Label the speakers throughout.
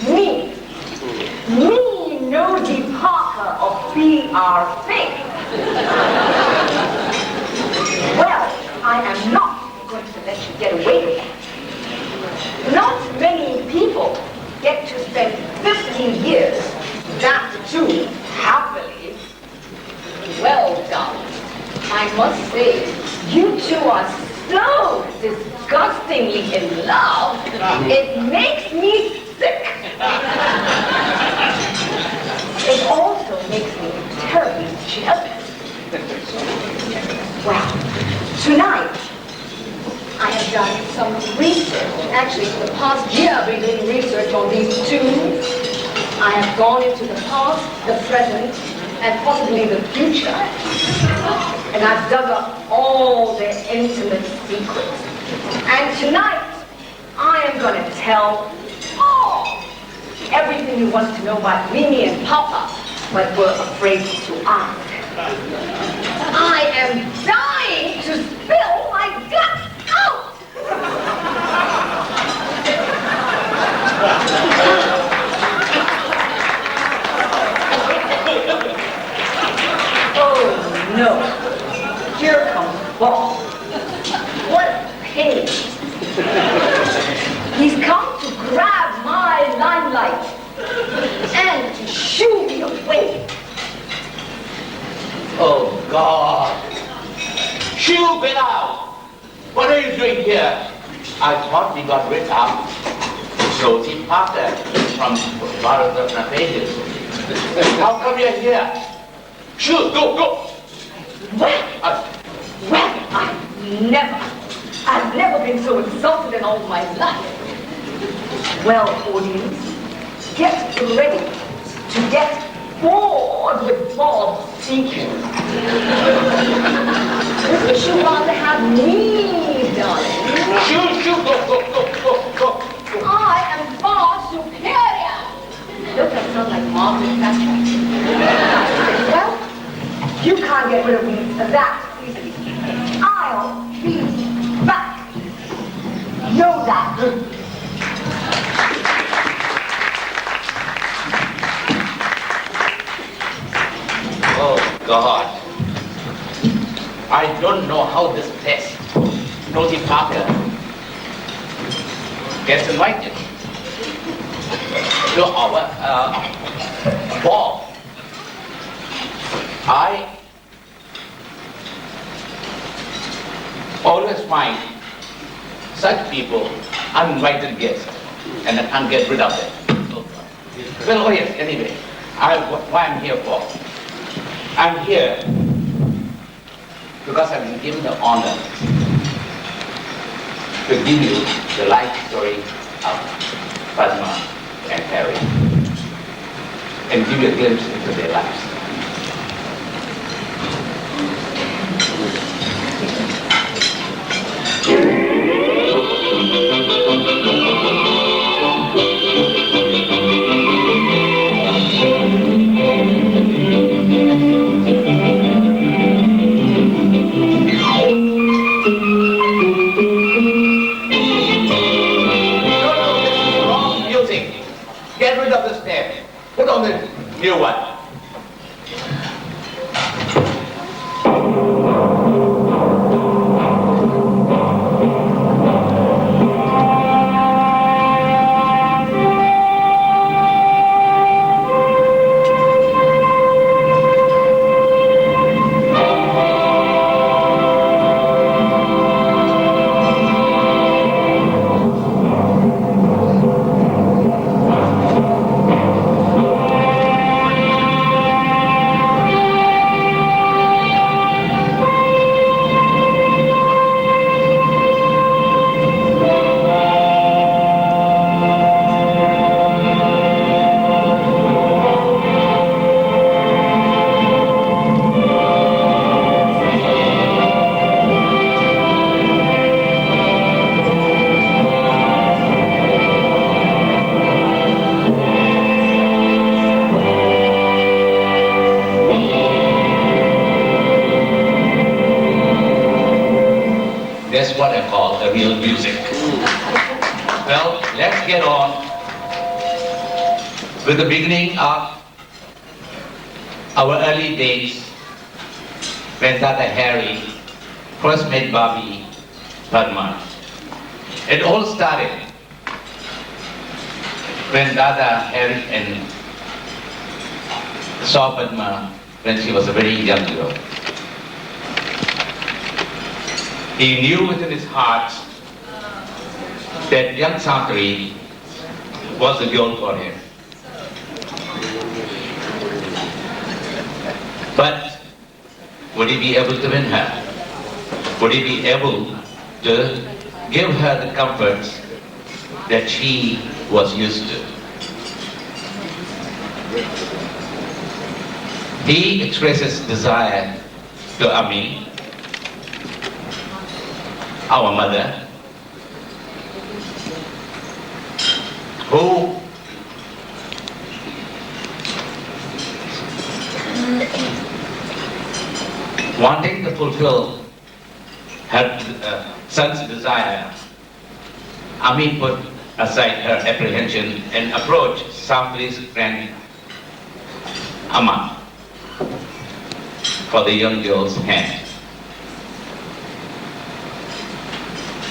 Speaker 1: Me, Nosy Parker of B.R. Fink. Well, I am not going to let you get away with it. Not many people get to spend 15 years, that too, happily. Well, darling, I must say, you two are so disgustingly in love, it makes me sick. It also makes me terribly jealous. Well, tonight, I have done some research. Actually, for the past year, I've been doing research on these two. I have gone into the past, the present, and possibly the future. And I've dug up all their intimate secrets. And tonight, I am going to tell everything you want to know about Mimi and Papa, but were afraid to ask. I am dying to spill my guts out! Oh no, here comes Bob. What a pain. He's come to grab my limelight and to shoo me away.
Speaker 2: Oh, God. Shoo, get out. What are you doing here? I thought we got rid of Rosie Parker from one of the pages. How come you're here? Shoo, go.
Speaker 1: Well, I've never been so insulted in all my life. Well, audience, get ready to get bored with Bob's secret. Wouldn't you rather have me, darling?
Speaker 2: Shoo, go.
Speaker 1: I am far superior. Don't that sound like Margaret Thatcher? Well, you can't get rid of me that easily. I'll be back. Know that.
Speaker 2: Oh, God. I don't know how this test, Rosie Parker, gets invited to our ball. I always find such people uninvited guests, and I can't get rid of them. Well, oh yes, anyway, why I'm here for? I'm here because I've been given the honor to give you the life story of Padma and Harry and give you a glimpse into their lives. Put on the new one. That's what I call a real music. Well, let's get on With the beginning of our early days, when Dada Harry first met Bobby Padma, it all started when Dada Harry and saw Padma when she was a very young girl. He knew within his heart that young Santri was the girl for him. But would he be able to win her? Would he be able to give her the comforts that she was used to? He expresses desire to Ami, our mother, who wanting to fulfill her son's desire, Ami put aside her apprehension and approached Sampli's friend Amma for the young girl's hand.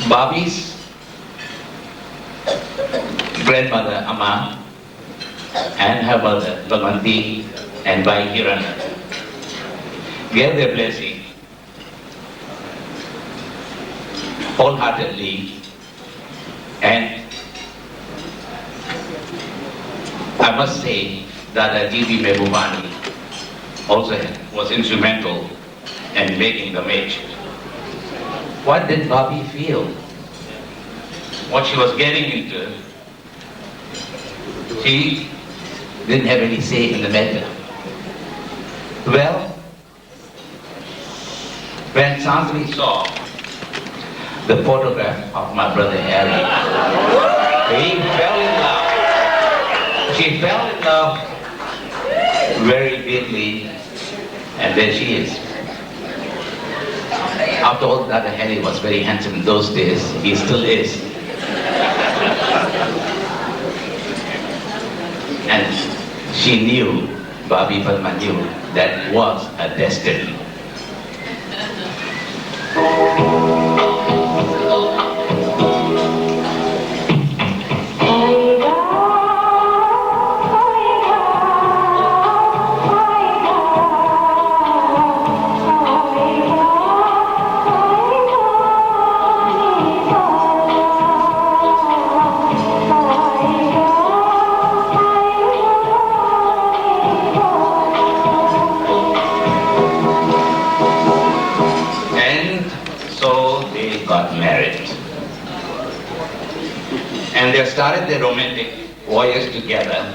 Speaker 2: Bobby's grandmother Amma and her mother Bhaganti and Bai Hiran gave their blessing wholeheartedly, and I must say that G.B. Mehbubani also was instrumental in making the match. What did Bobby feel? What she was getting into? She didn't have any say in the matter. Well, when Santri saw the photograph of my brother Harry, he fell in love. She fell in love very deeply, and there she is. After all, Dada Harry was very handsome in those days. He still is. And she knew, Bobby Padma knew, that was her destiny. And they started their romantic voyage together.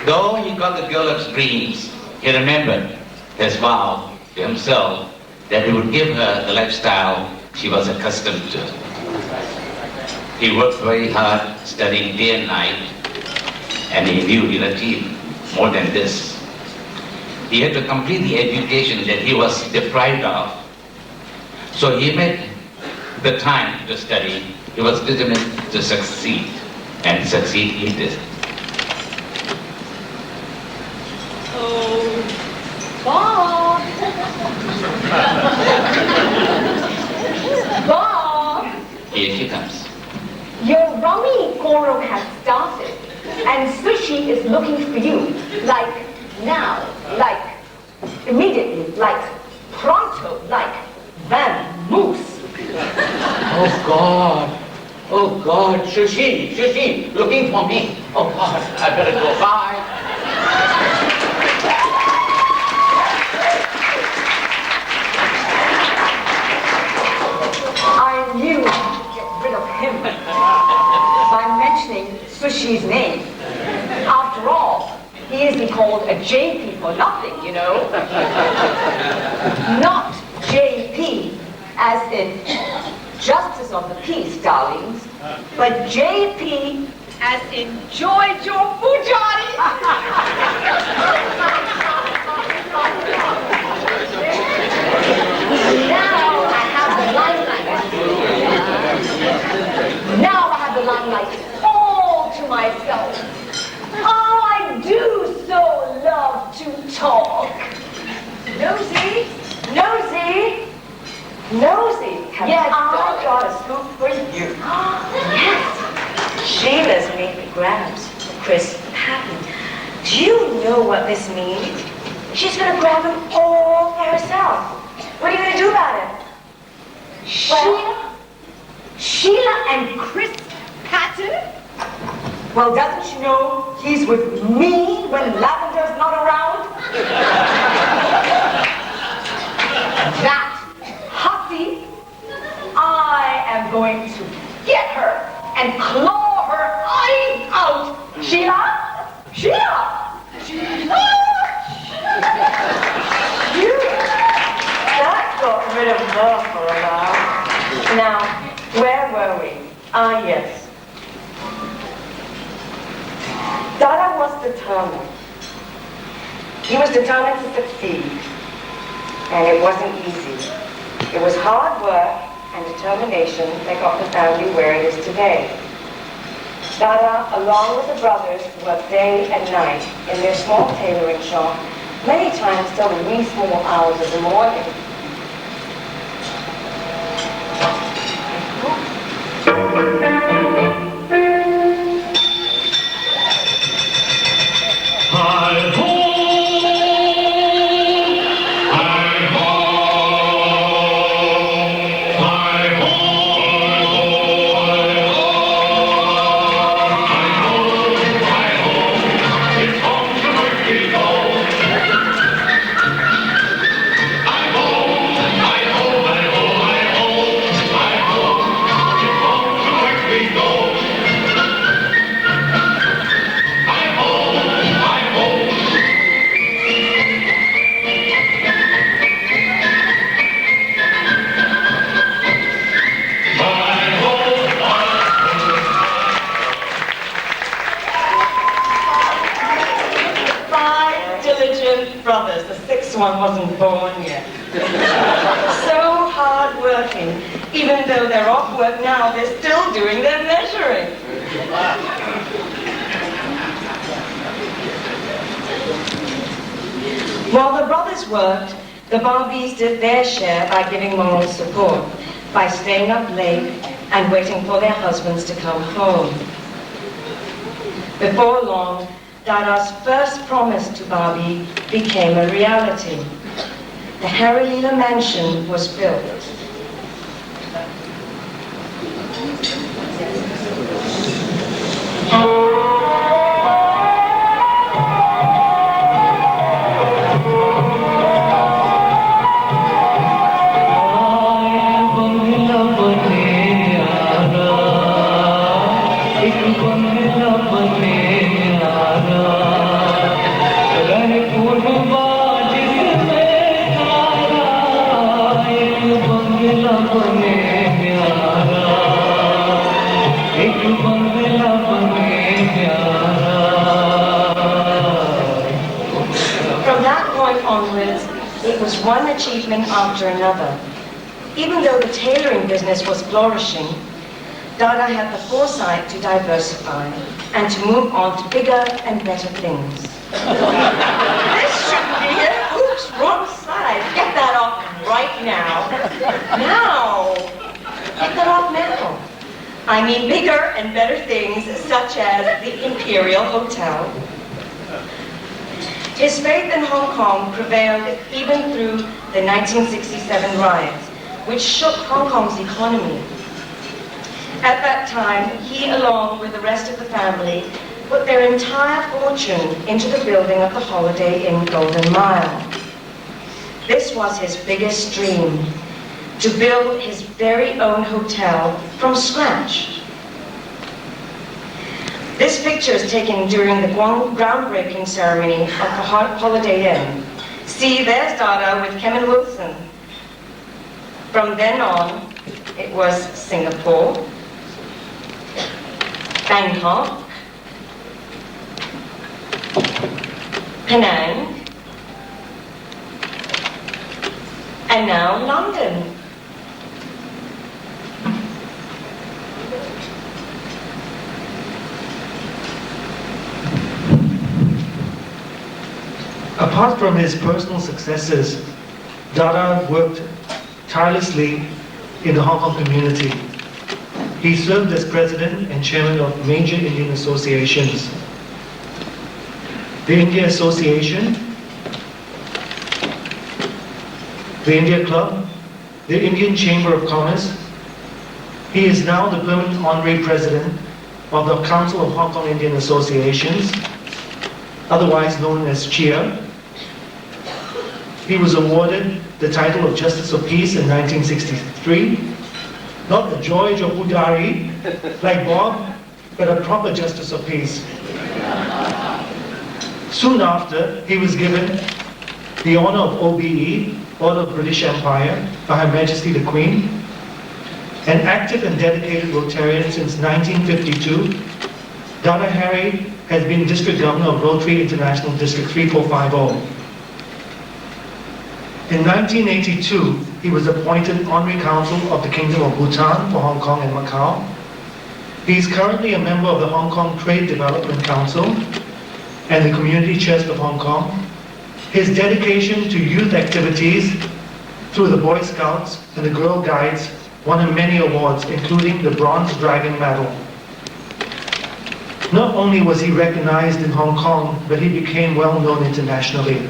Speaker 2: Though he got the girl of his dreams, he remembered his vow to himself that he would give her the lifestyle she was accustomed to. He worked very hard, studying day and night, and he knew he'd achieve more than this. He had to complete the education that he was deprived of. So he made the time to study. He was determined to succeed, and succeed he did.
Speaker 1: Oh, Bob! Bob!
Speaker 2: Here she comes.
Speaker 1: Your rummy choreo has started, and Sushi is looking for you, like now, like immediately, like pronto, like vamoose.
Speaker 2: Oh God, Sushi, looking for me. Oh God, I better go. Bye.
Speaker 1: I knew you would get rid of him by mentioning Sushi's name. After all, he isn't called a JP for nothing, you know. Not JP as in Justice of the Peace, darlings, but JP as in Joy Joe Pujari.
Speaker 3: have
Speaker 1: Yes,
Speaker 3: I
Speaker 1: darling.
Speaker 3: got a scoop for you.
Speaker 1: Yes.
Speaker 3: Sheila's made the grabs for Chris Patton. Do you know what this means? She's going to grab them all for herself. What are you going to do about it?
Speaker 1: Sheila and Chris Patton?
Speaker 3: Well, doesn't she know he's with me when Lavender's not around?
Speaker 1: That hussy, I am going to get her and claw her eyes out. Sheila? Sheila! Sheila!
Speaker 3: That got rid of her for a while. Now, where were we? Ah, yes. Dada was determined. He was determined to succeed. And it wasn't easy. It was hard work and determination that got the family where it is today. Dada, along with the brothers, worked day and night in their small tailoring shop, many times till the wee small hours of the morning. Brothers, the sixth one wasn't born yet. So hard-working. Even though they're off work now, they're still doing their measuring. While the brothers worked, the Barbies did their share by giving moral support, by staying up late and waiting for their husbands to come home. Before long, Dada's first promise to Barbie became a reality. The Harilela mansion was built. One achievement after another. Even though the tailoring business was flourishing, Dada had the foresight to diversify and to move on to bigger and better things. This shouldn't be here. Oops, wrong side. Get that off right now. Now. Get that off now. I mean bigger and better things such as the Imperial Hotel. His faith in Hong Kong prevailed even through the 1967 riots, which shook Hong Kong's economy. At that time, he, along with the rest of the family, put their entire fortune into the building of the Holiday Inn Golden Mile. This was his biggest dream, to build his very own hotel from scratch. This picture is taken during the groundbreaking ceremony of the Holiday Inn. See, there's Dada with Kevin Wilson. From then on, it was Singapore, Bangkok, Penang, and now London.
Speaker 4: Apart from his personal successes, Dada worked tirelessly in the Hong Kong community. He served as president and chairman of major Indian associations. The India Association, the India Club, the Indian Chamber of Commerce. He is now the permanent honorary president of the Council of Hong Kong Indian Associations, otherwise known as CHIA. He was awarded the title of Justice of Peace in 1963. Not a George or Udari like Bob, but a proper Justice of Peace. Soon after, he was given the honor of OBE, Order of British Empire, by Her Majesty the Queen. An active and dedicated Rotarian since 1952, Dada Harry has been District Governor of Rotary International District 3450. In 1982, he was appointed Honorary Counsel of the Kingdom of Bhutan for Hong Kong and Macau. He is currently a member of the Hong Kong Trade Development Council and the Community Chest of Hong Kong. His dedication to youth activities through the Boy Scouts and the Girl Guides won him many awards, including the Bronze Dragon Medal. Not only was he recognized in Hong Kong, but he became well known internationally.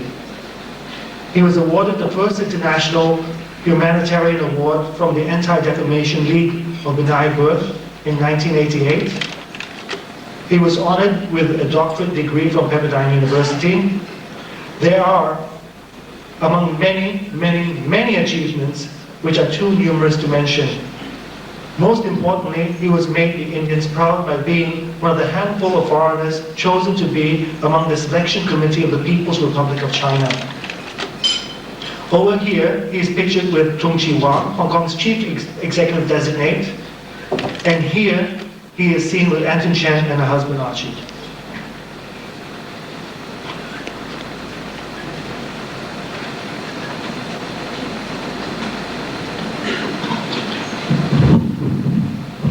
Speaker 4: He was awarded the first International Humanitarian Award from the Anti-Defamation League of Benai Birth in 1988. He was honored with a doctorate degree from Pepperdine University. There are, among many achievements, which are too numerous to mention. Most importantly, he was made the Indians proud by being one of the handful of foreigners chosen to be among the selection committee of the People's Republic of China. Over here, he is pictured with Tung Chee Hwa, Hong Kong's chief executive designate, and here he is seen with Anton Chen and her husband Archie.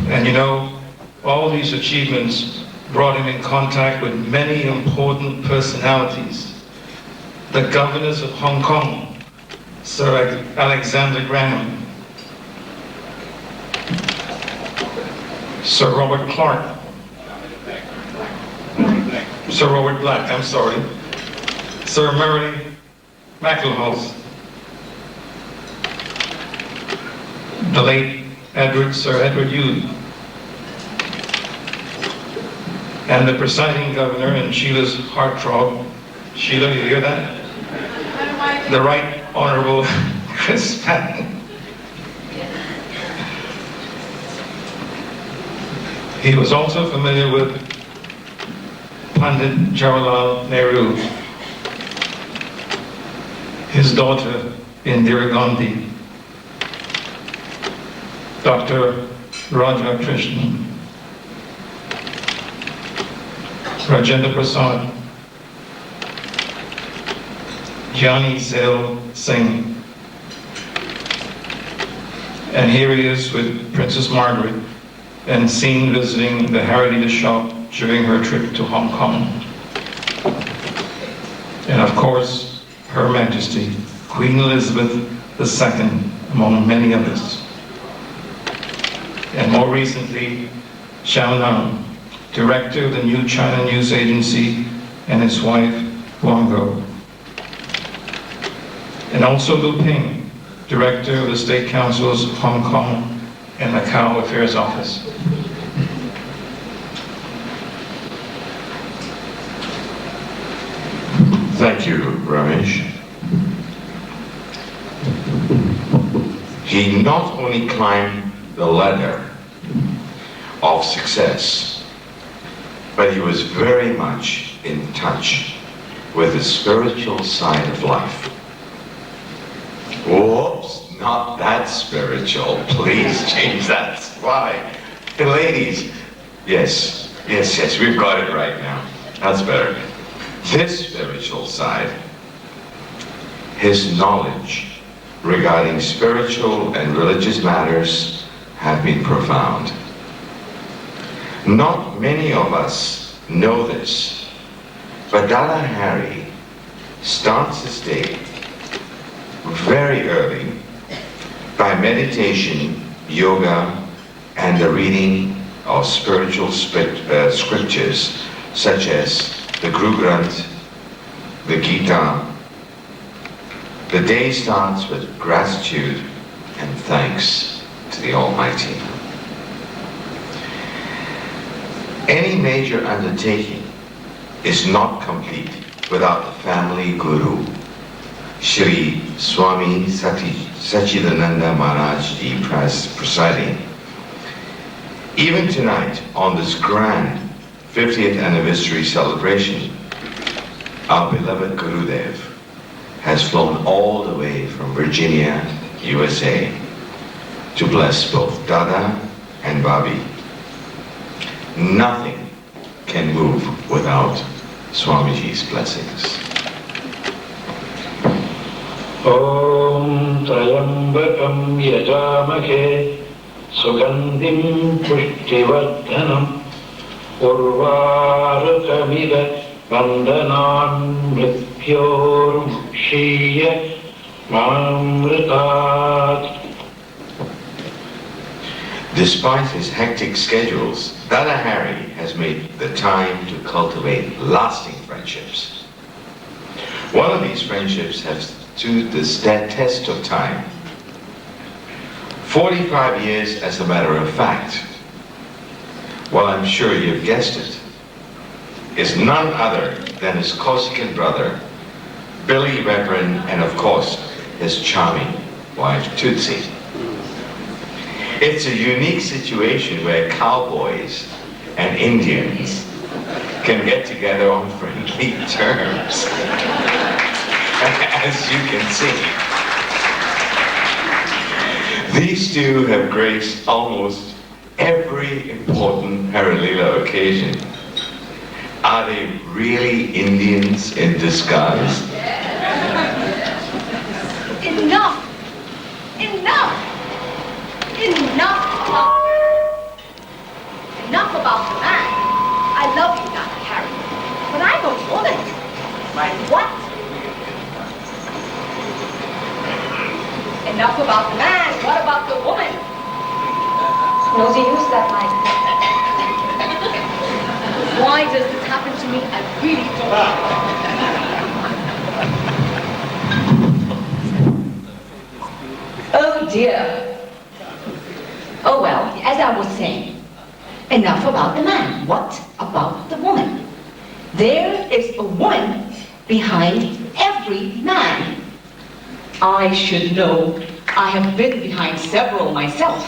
Speaker 5: And you know, all these achievements brought him in contact with many important personalities. The governors of Hong Kong, Sir Alexander Graham, Sir Robert Clark, Sir Robert Black, I'm sorry, Sir Murray McIlhouse, the late Sir Edward Yu, and the presiding governor and Sheila's heartthrob. Sheila, you hear that? The Right Honorable Chris Patton. He was also familiar with Pandit Jawaharlal Nehru, his daughter Indira Gandhi, Dr. Raja Krishnan, Rajendra Prasad, Jani Zail Singh, and here he is with Princess Margaret and seen visiting the Harilela shop during her trip to Hong Kong. And of course, Her Majesty, Queen Elizabeth II, among many others. And more recently, Xiao Nan, director of the New China News Agency, and his wife, Guangguo. And also Lu Ping, director of the State Council's Hong Kong and Macau Affairs Office.
Speaker 6: Thank you, Ramesh. He not only climbed the ladder of success, but he was very much in touch with the spiritual side of life. Whoops, not that spiritual. Please change that slide. Hey, ladies, yes, we've got it right now. That's better. This spiritual side, his knowledge regarding spiritual and religious matters have been profound. Not many of us know this, but Dada Harry starts his day very early by meditation yoga, and the reading of spiritual scriptures such as the Guru Granth, the Gita. The day starts with gratitude and thanks to the Almighty. Any major undertaking is not complete without the family guru, Shri Swami Sachidananda Maharaj Ji presiding. Even tonight, on this grand 50th anniversary celebration, our beloved Gurudev has flown all the way from Virginia, USA, to bless both Dada and Babi. Nothing can move without Swamiji's blessings.
Speaker 5: Om Trayambakam Yajamake Sugandhim Pushtivardhanam Urvarukamila Vandanan Mrityor Mukshiya Mamritat.
Speaker 6: Despite his hectic schedules, Dada Hari has made the time to cultivate lasting friendships. One of these friendships has stood the test of time. 45 years as a matter of fact. Well, I'm sure you've guessed it. Is none other than his Corsican brother, Billy Reverend, and of course, his charming wife, Tootsie. It's a unique situation where cowboys and Indians can get together on friendly terms. As you can see, these two have graced almost every important Harilela occasion. Are they really Indians in disguise?
Speaker 1: Enough! Enough! Enough! Enough about the man. I love you, Dr. Harry, but I'm a woman. Like what? Enough about the man. What about the woman?
Speaker 3: Nosy, who's that like?
Speaker 1: Why does this happen to me? I really don't know.
Speaker 7: Oh dear. Oh well, as I was saying, enough about the man. What about the woman? There is a woman behind every man. I should know. I have been behind several myself.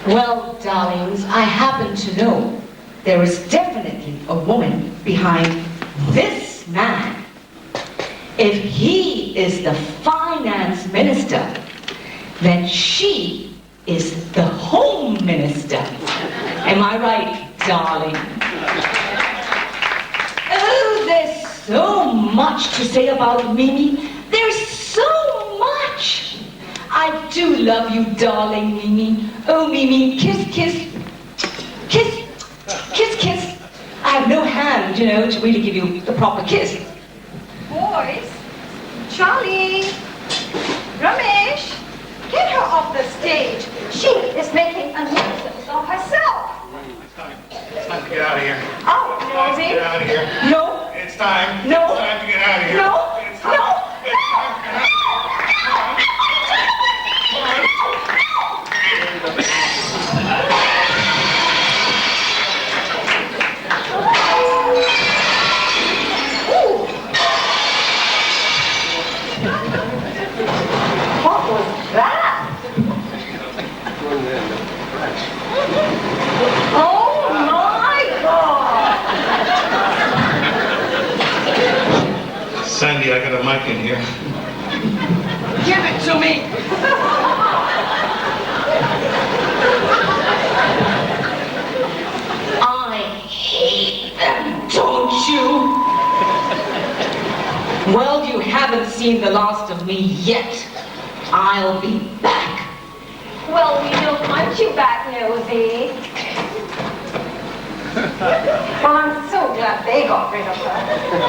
Speaker 7: Well, darlings, I happen to know there is definitely a woman behind this man. If he is the finance minister, then she is the home minister. Am I right, darling? Oh, there's so much to say about Mimi. There's so much. I do love you, darling Mimi. Oh, Mimi, kiss, kiss. Kiss, kiss, kiss. I have no hand, to really give you the proper kiss.
Speaker 1: Boys, Charlie, Ramesh, get her off the stage. She is making a nuisance of herself.
Speaker 8: It's time to get out of here.
Speaker 1: Oh, Rosie.
Speaker 8: Get out of here.
Speaker 1: No.
Speaker 8: It's time.
Speaker 1: No.
Speaker 8: It's time to get out of here.
Speaker 1: No.
Speaker 8: It's time.
Speaker 1: No.
Speaker 8: It's time to get out.
Speaker 1: What was that? Oh my God!
Speaker 5: Sandy, I got a mic in here.
Speaker 7: Give it to me. I hate them, don't you? Well, you haven't seen the last of me yet. I'll be back.
Speaker 1: Well, we don't want you back, Nosy. Well, I'm so glad they got rid of her.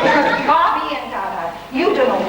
Speaker 1: Because Bobby and Dada, you don't know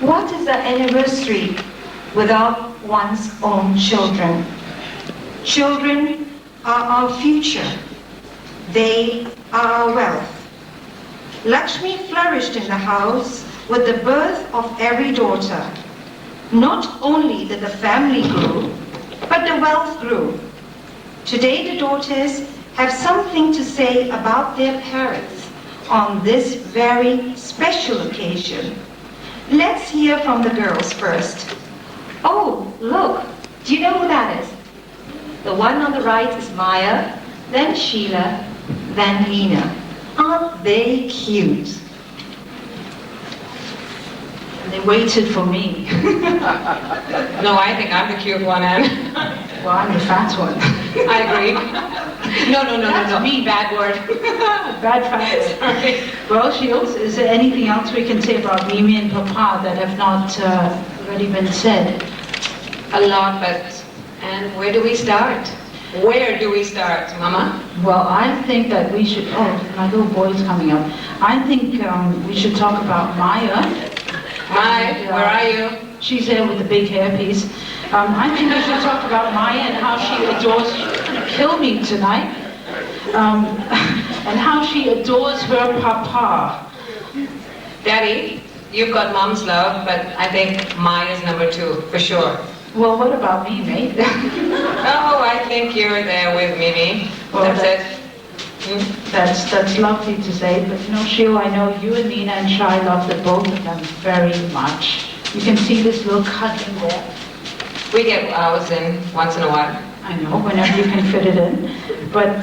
Speaker 3: What is an anniversary without one's own children? Children are our future. They are our wealth. Lakshmi flourished in the house with the birth of every daughter. Not only did the family grow, but the wealth grew. Today the daughters have something to say about their parents on this very special occasion. Let's hear from the girls first. Oh, look, do you know who that is? The one on the right is Maya, then Sheila, then Lena. Aren't they cute?
Speaker 9: They waited for me.
Speaker 7: No, I think I'm the cute one, Anne.
Speaker 9: Well, I'm the fat one.
Speaker 7: I agree. No.
Speaker 9: That's me, bad word. Bad fat.
Speaker 7: Sorry.
Speaker 9: Well, Shields, is there anything else we can say about Mimi and Papa that have not already been said?
Speaker 7: A lot, but and where do we start? Where do we start, Mama?
Speaker 9: Well, I think that we should, my little boy's coming up. I think we should talk about Maya.
Speaker 7: Hi, where are you?
Speaker 9: She's there with the big hairpiece. I think we should talk about Maya and how she adores, she's going to kill me tonight, and how she adores her Papa.
Speaker 7: Daddy, you've got Mom's love, but I think Maya's number 2, for sure.
Speaker 9: Well, what about me, mate?
Speaker 7: Oh, I think you're there with Mimi.
Speaker 9: Well,
Speaker 7: That's it.
Speaker 9: That's lovely to say, but you know, Sheila, I know you and Nina and Shai love the both of them very much. You can see this little cuddling there.
Speaker 7: We get ours in once in a while.
Speaker 9: I know, whenever you can fit it in. But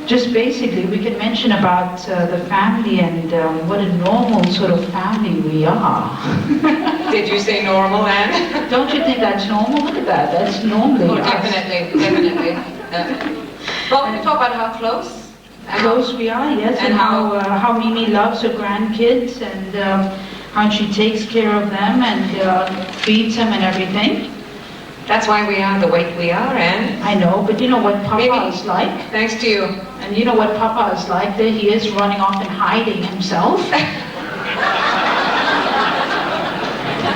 Speaker 9: just basically, we can mention about the family and what a normal sort of family we are.
Speaker 7: Did you say normal, Anne?
Speaker 9: Don't you think that's normal? Look at that, that's normally
Speaker 7: Oh,
Speaker 9: us.
Speaker 7: definitely. Well, we talk about how close.
Speaker 9: Close we are, yes, and how Mimi loves her grandkids and how she takes care of them and feeds them and everything.
Speaker 7: That's why we are the way we are, Anne.
Speaker 9: I know, but you know what Papa
Speaker 7: Maybe.
Speaker 9: is like?
Speaker 7: Thanks to you.
Speaker 9: And you know what Papa is like? There he is running off and hiding himself.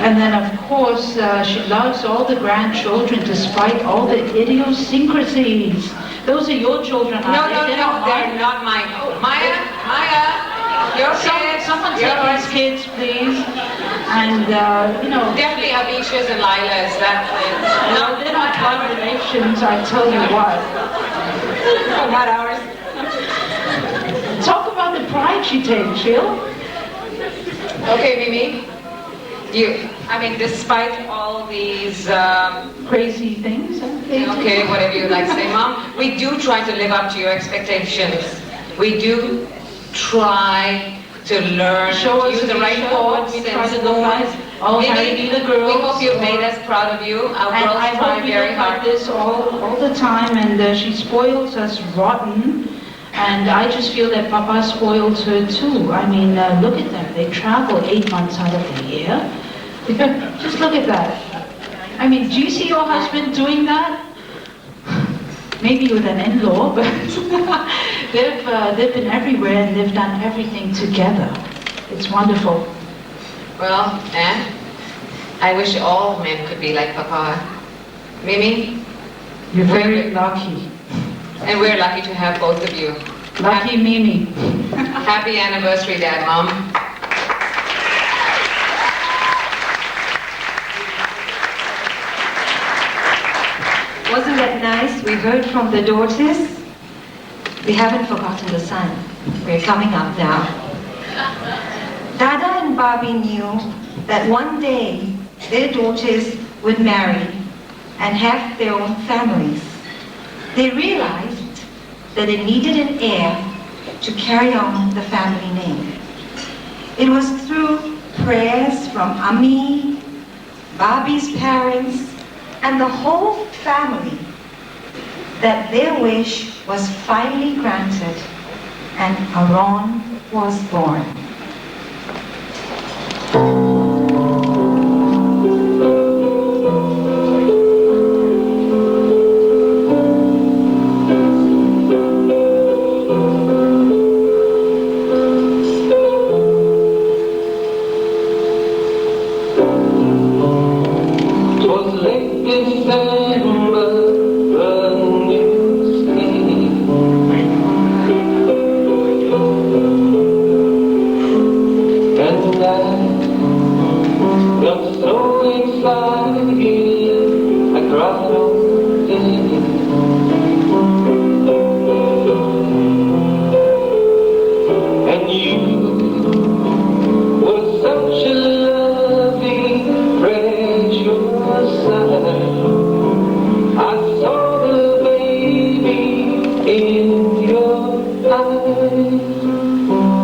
Speaker 9: And then, of course, she loves all the grandchildren despite all the idiosyncrasies. Those are your children,
Speaker 7: No,
Speaker 9: They're not mine.
Speaker 7: they're not mine. Maya, your kids.
Speaker 9: Someone take these kids, please. And, you know...
Speaker 7: Definitely Abishas and Lilas.
Speaker 9: No, they're not blood relations, I tell you what.
Speaker 7: Not ours.
Speaker 9: Talk about the pride she takes, Sheila.
Speaker 7: Okay, Mimi. Despite all these,
Speaker 9: Crazy things.
Speaker 7: okay, whatever you like to say, Mom, we do try to live up to your expectations. We do try to learn
Speaker 9: Show
Speaker 7: to
Speaker 9: us
Speaker 7: use the right
Speaker 9: what
Speaker 7: chords
Speaker 9: we
Speaker 7: and
Speaker 9: try to look like. Oh, Harilela girls.
Speaker 7: We hope you've made us proud of you. Our
Speaker 9: And
Speaker 7: girls
Speaker 9: I
Speaker 7: try
Speaker 9: hope we
Speaker 7: very
Speaker 9: look
Speaker 7: hard.
Speaker 9: like this all the time, and she spoils us rotten. And I just feel that Papa spoils her too. I mean, look at them. They travel 8 months out of the year. Just look at that. I mean, do you see your husband doing that? Maybe with an in-law, but they've been everywhere and they've done everything together. It's wonderful.
Speaker 7: Well, Anne, I wish all men could be like Papa. Mimi,
Speaker 9: You're very lucky.
Speaker 7: and we're lucky to have both of you.
Speaker 9: Lucky Mimi.
Speaker 7: Happy anniversary, Dad, Mom.
Speaker 3: Wasn't that nice? We heard from the daughters. We haven't forgotten the son. We're coming up now. Dada and Bobby knew that one day their daughters would marry and have their own families. They realized that they needed an heir to carry on the family name. It was through prayers from Ami, Bobby's parents, and the whole family that their wish was finally granted and Aaron was born.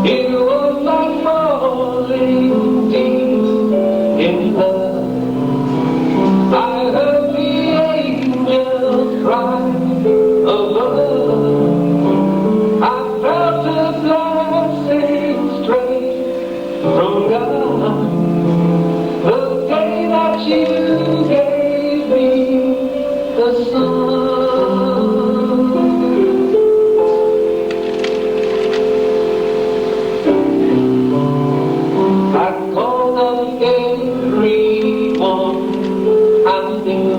Speaker 5: It was like falling deep in love. I heard the angels cry above. I felt a blessing straight from God. The day that you gave me the sun. I called up everyone I knew.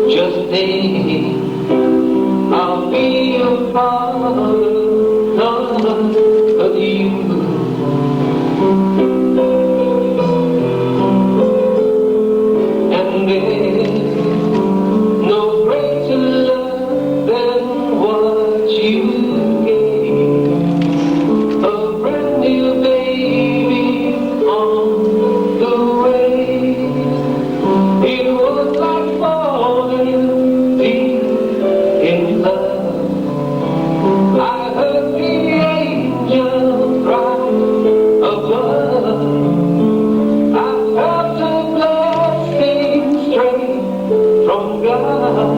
Speaker 5: Just think, I'll be a father of you. And there's no greater love than what you gave. A brand new baby on the way. It was like falling deep in love. I heard the angels cry above. I felt a blessing straight from God.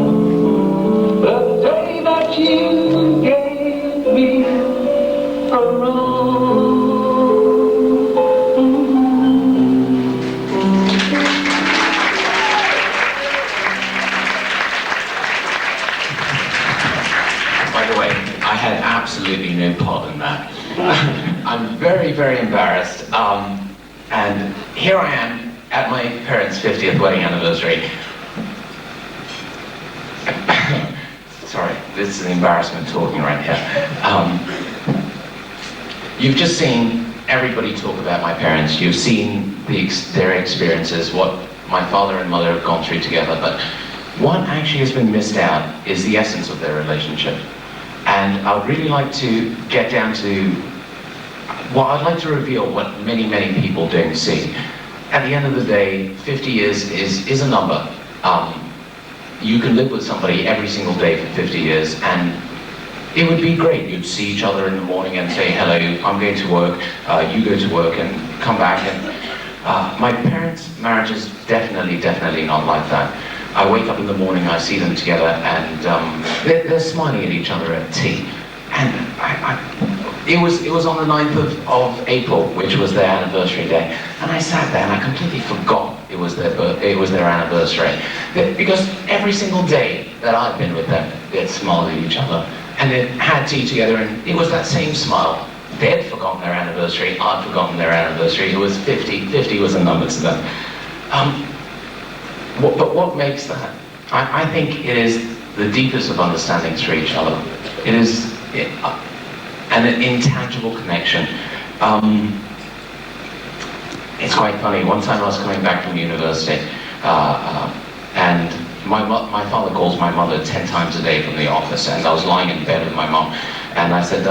Speaker 5: The day that you gave me a rose.
Speaker 2: By the way, I had absolutely no part in that. I'm very, very embarrassed. And here I am at my parents' 50th wedding anniversary. Sorry, this is an embarrassment talking right here. You've just seen everybody talk about my parents. You've seen their experiences, what my father and mother have gone through together. But what actually has been missed out is the essence of their relationship. And I would really like to get down to, well, I'd like to reveal what many, many people don't see. At the end of the day, 50 years is a number. You can live with somebody every single day for 50 years, and it would be great. You'd see each other in the morning and say, hello, I'm going to work, you go to work, and come back. And my parents' marriage is definitely not like that. I wake up in the morning, I see them together, and they're smiling at each other at tea. And it was on the 9th of April, which was their anniversary day, and I sat there and I completely forgot it was their anniversary. Because every single day that I've been with them, they'd smiled at each other, and they'd had tea together, and it was that same smile. They'd forgotten their anniversary, I'd forgotten their anniversary. It was 50, 50 was a number to them. But what makes that? I think it is the deepest of understandings for each other. It is an intangible connection. It's quite funny. One time I was coming back from university, and my father calls my mother 10 times a day from the office, and I was lying in bed with my mom, and I said,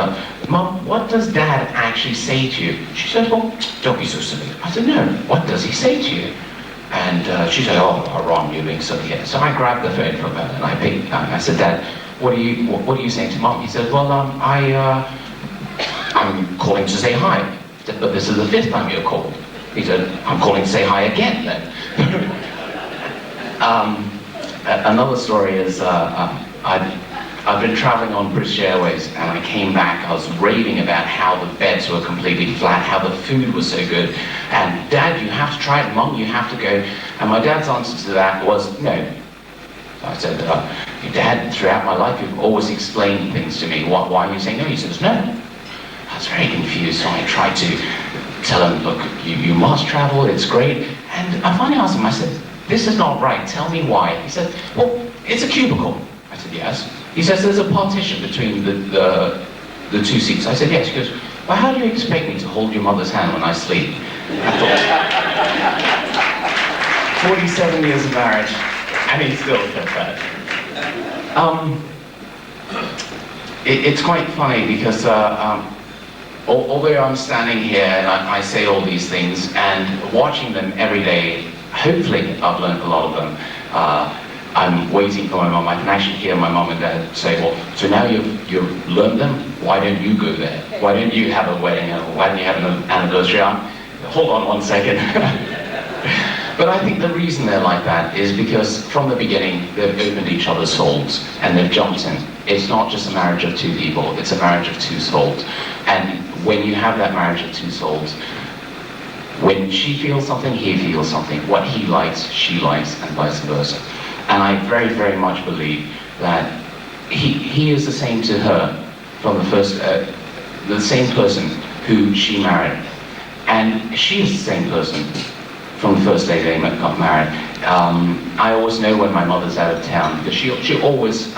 Speaker 2: Mom, what does Dad actually say to you? She said, well, don't be so silly. I said, no, what does he say to you? And she said, oh, Ron, you're being silly here. So I grabbed the phone from her, and I said, Dad, what are you saying to Mom? He said, well, I'm calling to say hi. I said, but this is the 5th time you've called. He said, I'm calling to say hi again then. Another story is, I've been traveling on British Airways, and I came back, I was raving about how the beds were completely flat, how the food was so good, and Dad, you have to try it, Mom, you have to go. And my dad's answer to that was, no. So I said, Dad, throughout my life, you've always explained things to me. Why are you saying no? He says, no. I was very confused, so I tried to tell him, look, you must travel, it's great. And I finally asked him, I said, this is not right, tell me why. He said, well, it's a cubicle. I said, yes. He says, there's a partition between the two seats. I said, yes. He goes, well, how do you expect me to hold your mother's hand when I sleep? I thought, 47 years of marriage, and he still said that. It's quite funny because although I'm standing here and I say all these things, and watching them every day, hopefully I've learned a lot of them. I'm waiting for my mom. I can actually hear my mom and dad say, well, so now you've learned them, why don't you go there? Why don't you have a wedding? Why don't you have an anniversary? Hold on one second. But I think the reason they're like that is because from the beginning, they've opened each other's souls and they've jumped in. It's not just a marriage of two people, it's a marriage of two souls. And when you have that marriage of two souls, when she feels something, he feels something. What he likes, she likes, and vice versa. And I very, very much believe that he is the same to her from the first, the same person who she married. And she is the same person from the first day they got married. I always know when my mother's out of town because she always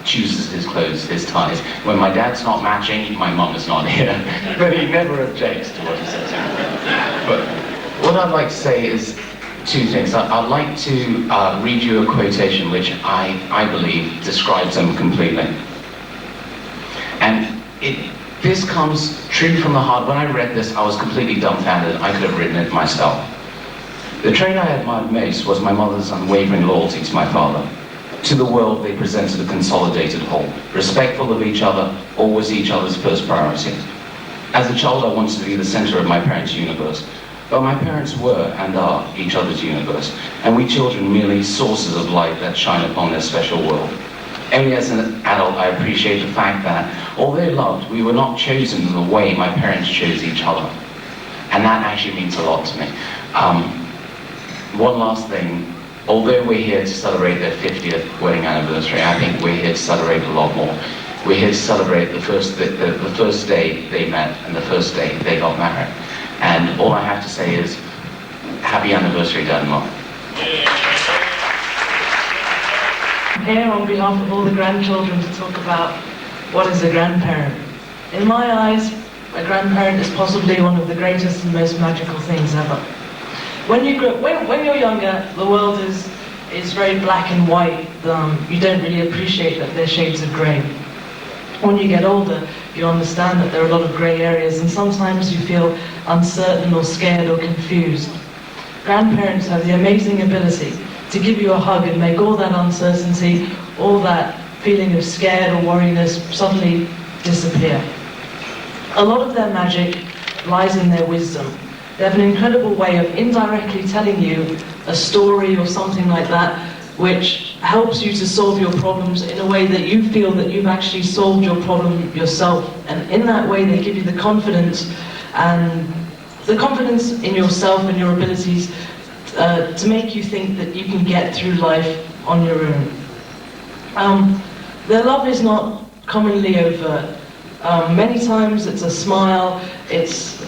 Speaker 2: chooses his clothes, his ties. When my dad's not matching, my mum is not here. But he never objects to what he says. But what I'd like to say is two things. I'd like to read you a quotation which I believe describes them completely. And this comes true from the heart. When I read this, I was completely dumbfounded. I could have written it myself. The trait I admired most was my mother's unwavering loyalty to my father. To the world, they presented a consolidated whole, respectful of each other, always each other's first priority. As a child, I wanted to be the center of my parents' universe. But my parents were and are each other's universe, and we children merely sources of light that shine upon their special world. Only as an adult I appreciate the fact that, although loved, we were not chosen in the way my parents chose each other. And that actually means a lot to me. One last thing, although we're here to celebrate their 50th wedding anniversary, I think we're here to celebrate a lot more. We're here to celebrate the first day they met and the first day they got married. And all I have to say is, happy anniversary, Dad and Mom.
Speaker 10: I'm here on behalf of all the grandchildren to talk about what is a grandparent. In my eyes, a grandparent is possibly one of the greatest and most magical things ever. When you're younger, the world is very black and white. You don't really appreciate that there's shades of grey. When you get older, you understand that there are a lot of grey areas, and sometimes you feel uncertain or scared or confused. Grandparents have the amazing ability to give you a hug and make all that uncertainty, all that feeling of scared or worriness suddenly disappear. A lot of their magic lies in their wisdom. They have an incredible way of indirectly telling you a story or something like that, which helps you to solve your problems in a way that you feel that you've actually solved your problem yourself. And in that way, they give you the confidence in yourself and your abilities to make you think that you can get through life on your own. Their love is not commonly overt. Many times it's a smile, it's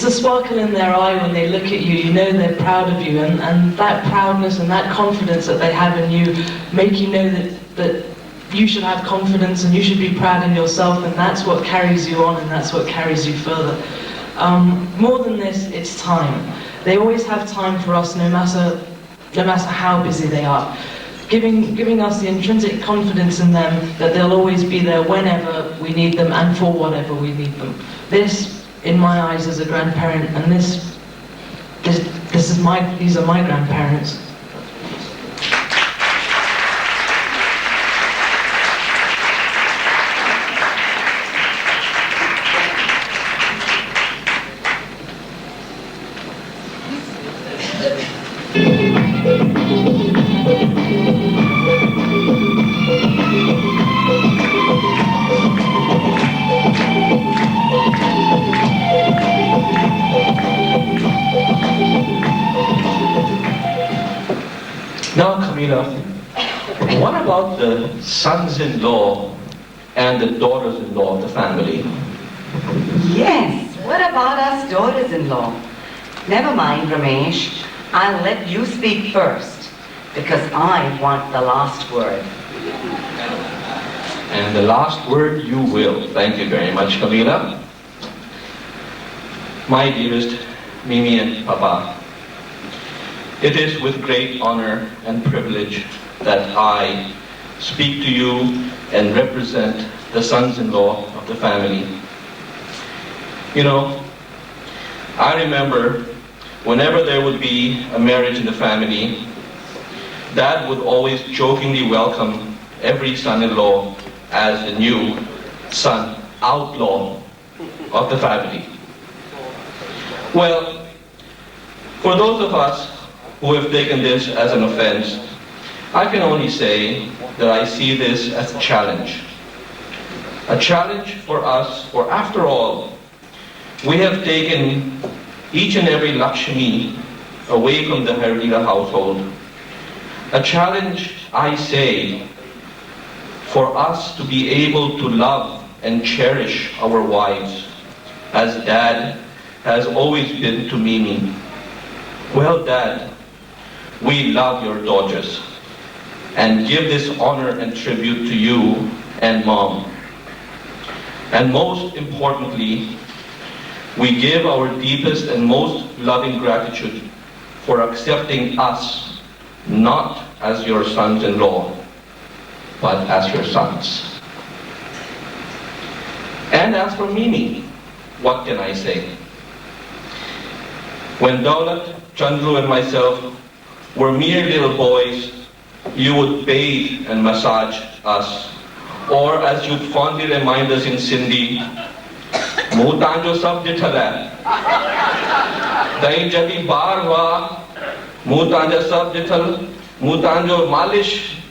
Speaker 10: a sparkle in their eye when they look at you. You know they're proud of you, and that proudness and that confidence that they have in you make you know that you should have confidence and you should be proud in yourself, and that's what carries you on and that's what carries you further. More than this, it's time. They always have time for us no matter how busy they are. Giving us the intrinsic confidence in them that they'll always be there whenever we need them and for whatever we need them. This, in my eyes, is a grandparent, and these are my grandparents.
Speaker 11: Now, Camila, what about the sons-in-law and the daughters-in-law of the family?
Speaker 12: Yes, what about us daughters-in-law? Never mind, Ramesh. I'll let you speak first, because I want the last word.
Speaker 11: And the last word you will. Thank you very much, Camila. My dearest Mimi and Papa, it is with great honor and privilege that I speak to you and represent the sons-in-law of the family. You know, I remember whenever there would be a marriage in the family, Dad would always jokingly welcome every son-in-law as the new son outlaw of the family. Well, for those of us who have taken this as an offense, I can only say that I see this as a challenge. A challenge for us, for after all, we have taken each and every Lakshmi away from the Harilela household. A challenge, I say, for us to be able to love and cherish our wives, as Dad has always been to Mimi. Well, Dad, we love your daughters and give this honor and tribute to you and Mom. And most importantly, we give our deepest and most loving gratitude for accepting us not as your sons-in-law, but as your sons. And as for Mimi, what can I say? When Daulat, Chandru and myself were mere little boys, you would bathe and massage us. Or as you'd fondly remind us in Sindhi, Mutanjo sab dithala. Dahi jadi bar hua, Mutanja sab dithal, Mutanjo malish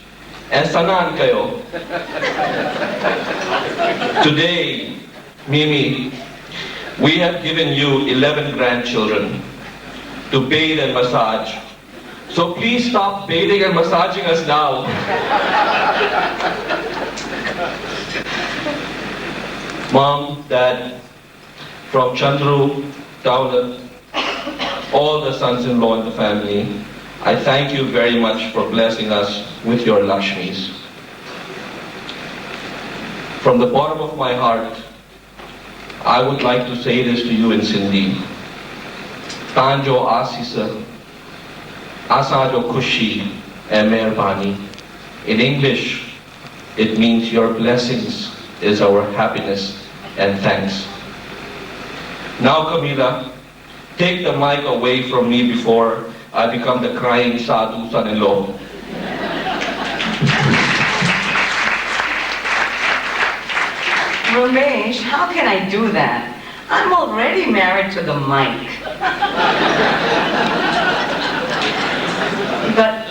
Speaker 11: and sanan kayo. Today, Mimi, we have given you 11 grandchildren to bathe and massage. So please stop bathing and massaging us now. Mom, Dad, from Chandru, Daulat, all the sons-in-law in the family, I thank you very much for blessing us with your Lakshmis. From the bottom of my heart, I would like to say this to you in Sindhi. Tanjo Asisa, Asajo Kushi, and Mehrbani. In English, it means your blessings is our happiness and thanks. Now, Camila, take the mic away from me before I become the crying sadhu son-in-law.
Speaker 12: Ramesh, how can I do that? I'm already married to the mic. But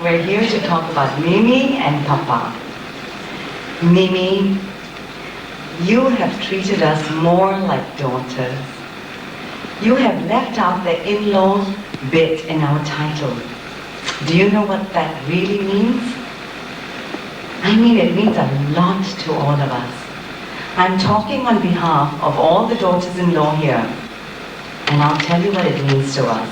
Speaker 12: we're here to talk about Mimi and Papa. Mimi, you have treated us more like daughters. You have left out the in-law bit in our title. Do you know what that really means? I mean, it means a lot to all of us. I'm talking on behalf of all the daughters-in-law here, and I'll tell you what it means to us.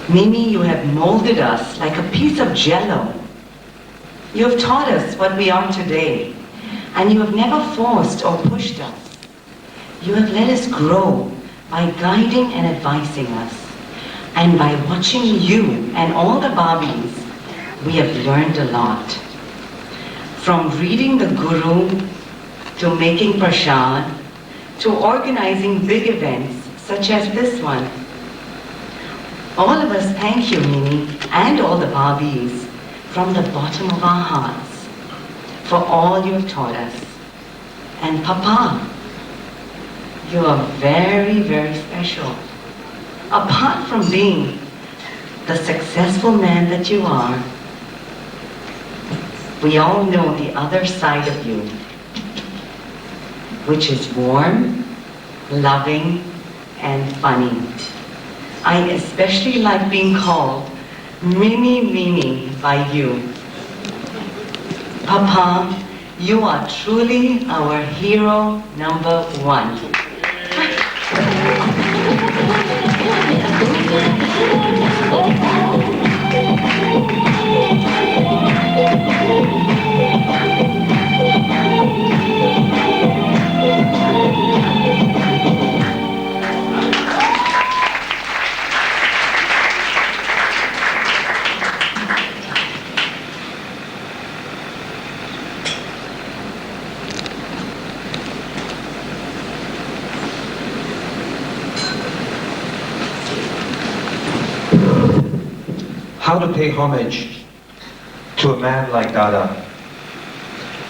Speaker 12: Mimi, you have molded us like a piece of jello. You have taught us what we are today, and you have never forced or pushed us. You have let us grow by guiding and advising us. And by watching you and all the Barbies, we have learned a lot. From reading the Guru, to making prashad, to organizing big events such as this one. All of us thank you, Mimi, and all the Barbies, from the bottom of our hearts, for all you have taught us. And Papa, you are very, very special. Apart from being the successful man that you are, we all know the other side of you, which is warm, loving, and funny. I especially like being called Mimi Mimi by you. Papa, you are truly our hero number one.
Speaker 13: how to pay homage to a man like Dada.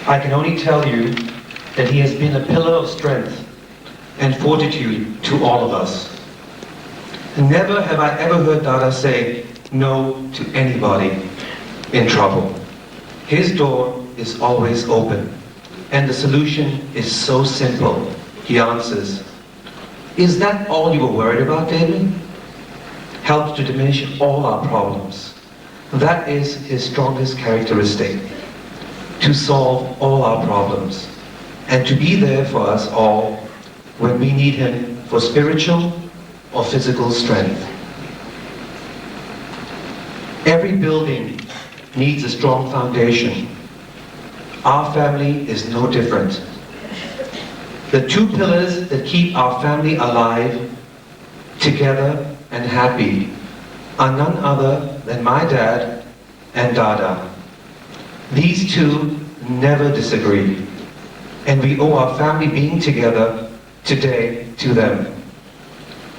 Speaker 13: I can only tell you that he has been a pillar of strength and fortitude to all of us. Never have I ever heard Dada say no to anybody in trouble. His door is always open, and the solution is so simple. He answers, "Is that all you were worried about, David?" Helps to diminish all our problems. That is his strongest characteristic, to solve all our problems, and to be there for us all when we need him for spiritual or physical strength. Every building needs a strong foundation. Our family is no different. The two pillars that keep our family alive, together and happy, are none other than my dad and Dada. These two never disagree, and we owe our family being together today to them.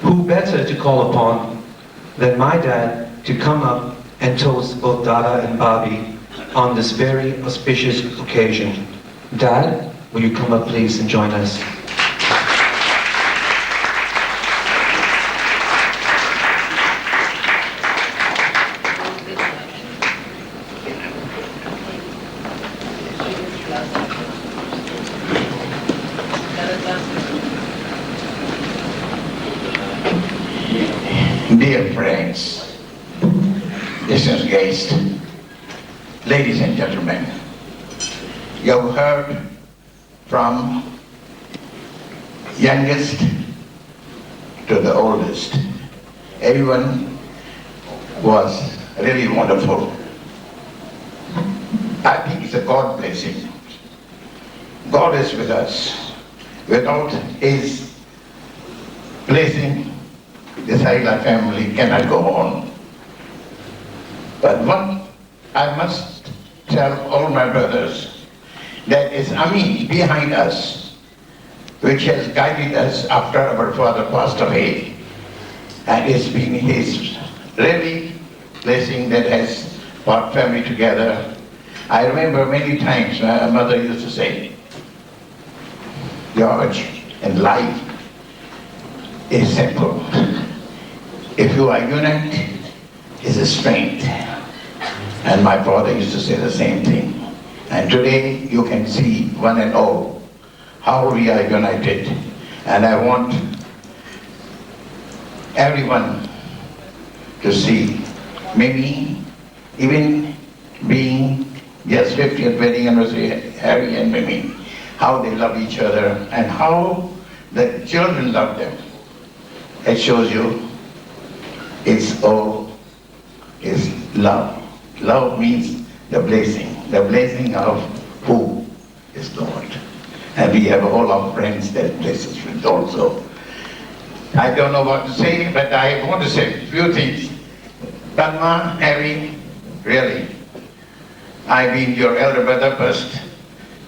Speaker 13: Who better to call upon than my dad to come up and toast both Dada and Bobby on this very auspicious occasion. Dad, will you come up please and join us?
Speaker 8: Dear friends, distinguished guests, ladies and gentlemen, you have heard from youngest to the oldest. Everyone was really wonderful. I think it's a God blessing. God is with us. Without His blessing, the Harilela family cannot go on. But what I must tell all my brothers, that is Ami behind us, which has guided us after our father passed away. And it's been His really blessing that has brought family together. I remember many times my mother used to say, George, in life is simple. If you are united, it's a strength. And my father used to say the same thing. And today you can see one and all how we are united. And I want everyone to see Mimi, even being just 50th wedding anniversary, Harry and Mimi, how they love each other and how the children love them. It shows you it's all is love. Love means the blessing of who is God. And we have all our friends that bless us with also. I don't know what to say, but I want to say a few things. Padma, Harry, really, I've been your elder brother first.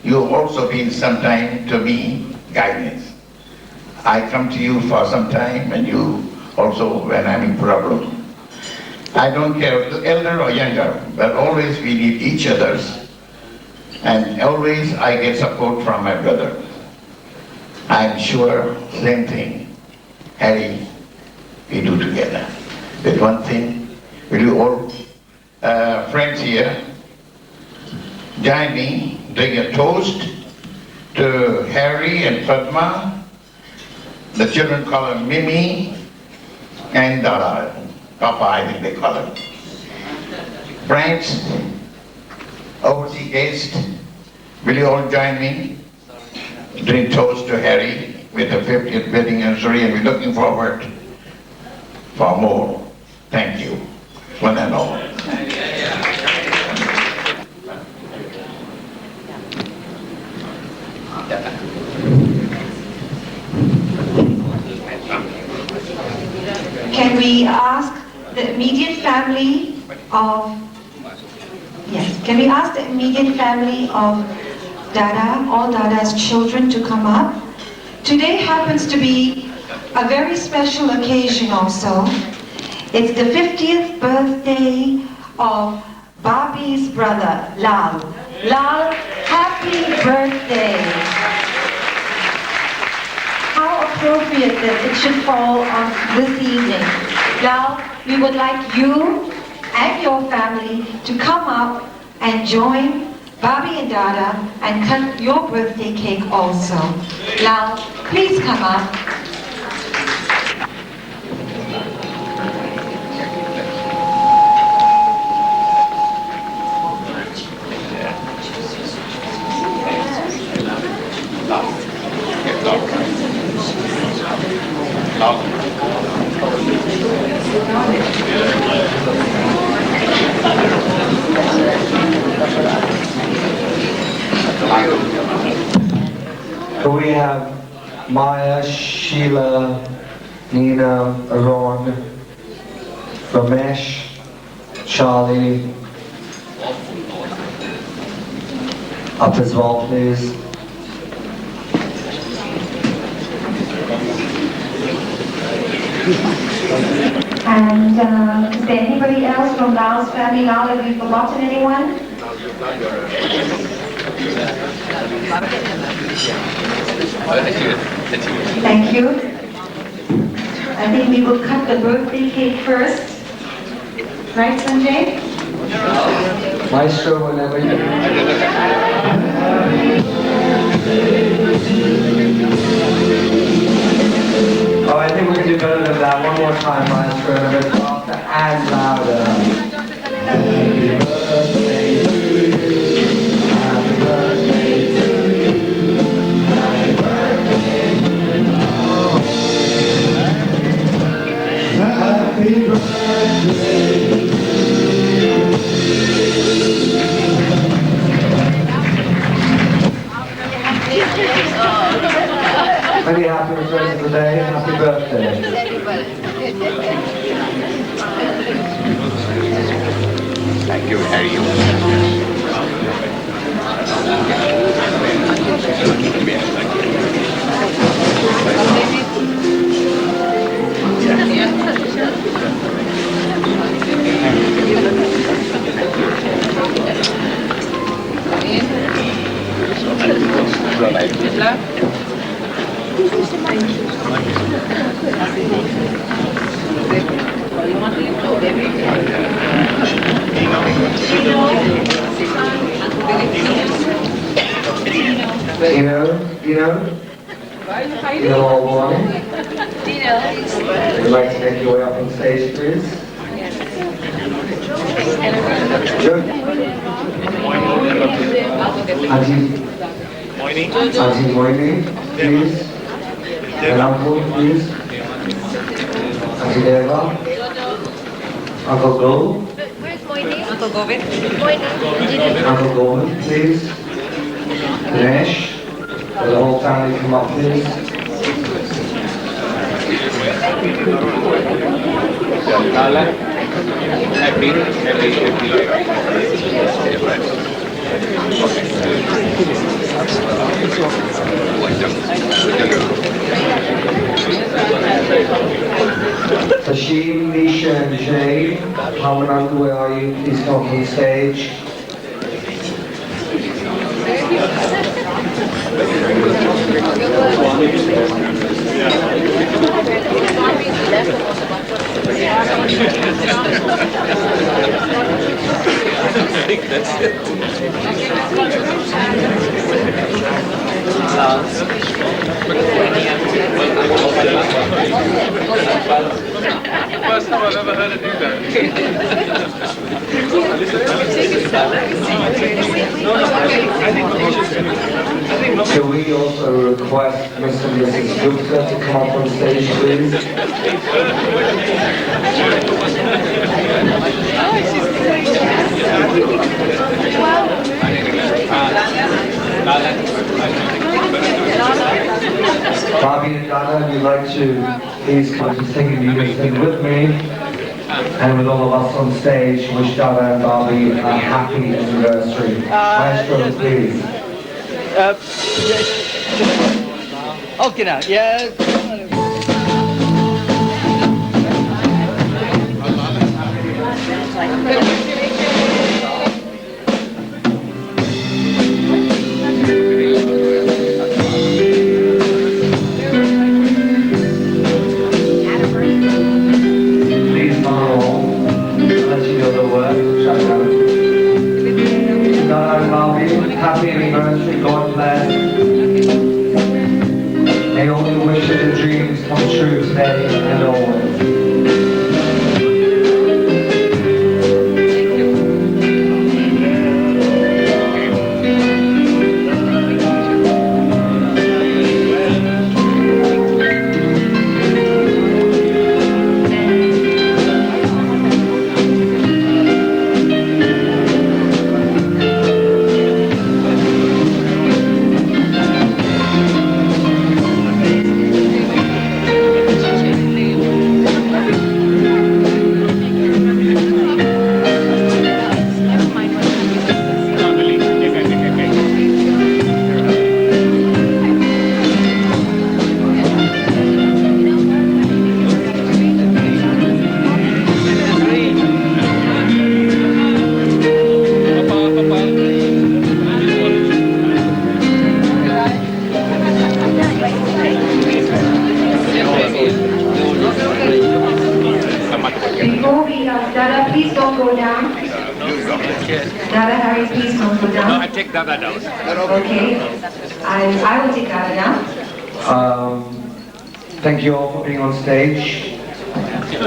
Speaker 8: You've also been sometime to me guidance. I come to you for some time and you also when I'm in problem. I don't care elder or younger, but always we need each other's. And always I get support from my brother. I'm sure same thing, Harry, we do together. But one thing, will you all friends here join me, doing a toast to Harry and Padma. The children call him Mimi and Dada. Papa, I think they call him. Friends, overseas guests, will you all join me? Doing toast to Harry with the 50th wedding anniversary, and we're looking forward for more. Thank you, one and all.
Speaker 14: Can we ask the immediate family of, can we ask the immediate family of Dada, all Dada's children to come up? Today happens to be a very special occasion also. It's the 50th birthday of Barbie's brother, Lal. Lal, happy birthday. How appropriate that it should fall on this evening. Lal, we would like you and your family to come up and join Barbie and Dada and cut your birthday cake also. Lal, please come up.
Speaker 15: So we have Maya, Sheila, Nina, Aaron, Ramesh, Charlie. Up as well, please.
Speaker 14: And is there anybody else from Lal's family? Lal, have we forgotten anyone? Thank you. I think we will cut the birthday cake first. Right, Sanjay?
Speaker 15: Maestro, whenever you... Oh, I think we can do better than that. One more time, Maestro, and a bit faster and louder. Happy birthday to you. Happy birthday to you. Happy birthday to you. Happy birthday to you. Many happy returns of the day. Happy birthday.
Speaker 2: Thank you, Harry.
Speaker 15: Dino, all one. Would you like to make your way up on stage, please? Sure. Auntie Moini, please. And Uncle, please. Auntie Deva. Uncle Go.
Speaker 16: Uncle Govind.
Speaker 15: Uncle Govind, please. Ganesh. For the whole family, come up, please. Hashim, Nisha, and Jay, Pamanand, where are you? Please come on stage.
Speaker 11: I think that's it.
Speaker 17: First time I've ever heard her do that.
Speaker 15: Can we also request Mr. and Mrs. Gupta to come up on stage, please? Bobby and Donna, would you like to please come to sing and you sing with me? And with all of us on stage, wish Donna and Bobby a happy anniversary. Maestro, please.
Speaker 18: Okay now, yeah.
Speaker 15: the other word. Shut down. Dada and Bobby, happy anniversary, God bless. May all your wishes and dreams come true today and always.
Speaker 14: Before we, Dada, please don't go down. Dada, Harry, please don't go down.
Speaker 2: No, I take Dada down.
Speaker 14: Okay. I will take Dada down.
Speaker 15: Thank you all for being on stage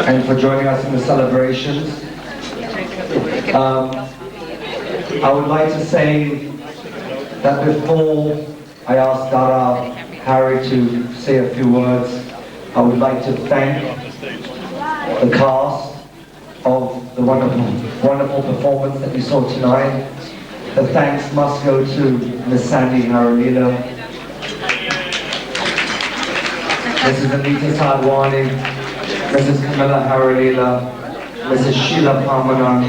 Speaker 15: and for joining us in the celebrations. I would like to say that before I ask Dada Harry to say a few words, I would like to thank the cast of the wonderful performance that you saw tonight. The thanks must go to Miss Sandy Harilela, Mrs. Anita Sadwani, Mrs. Camilla Harilela, Mrs. Sheila Parmanan,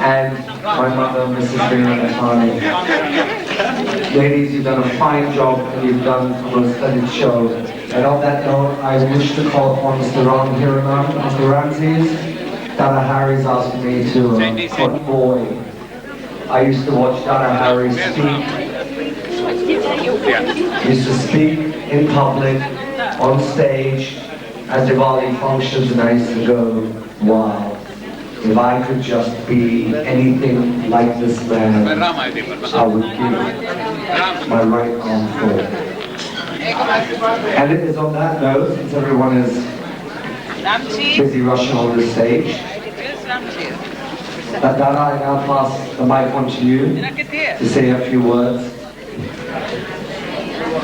Speaker 15: and my mother, Mrs. Veena Natani. Ladies, you've done a fine job and you've done a most splendid show. And on that note, I wish to call upon Mr. Ram Hiraman, Mr. Ramses. Dada Harry's asked me to put boy. I used to watch Dada Harry speak. He used to speak in public, on stage, at Diwali functions, and I used to go, wow. If I could just be anything like this man, I would give my right arm for. And it is on that note, since everyone is busy rushing on the stage, that Dada, I now pass the mic on to you to say a few words.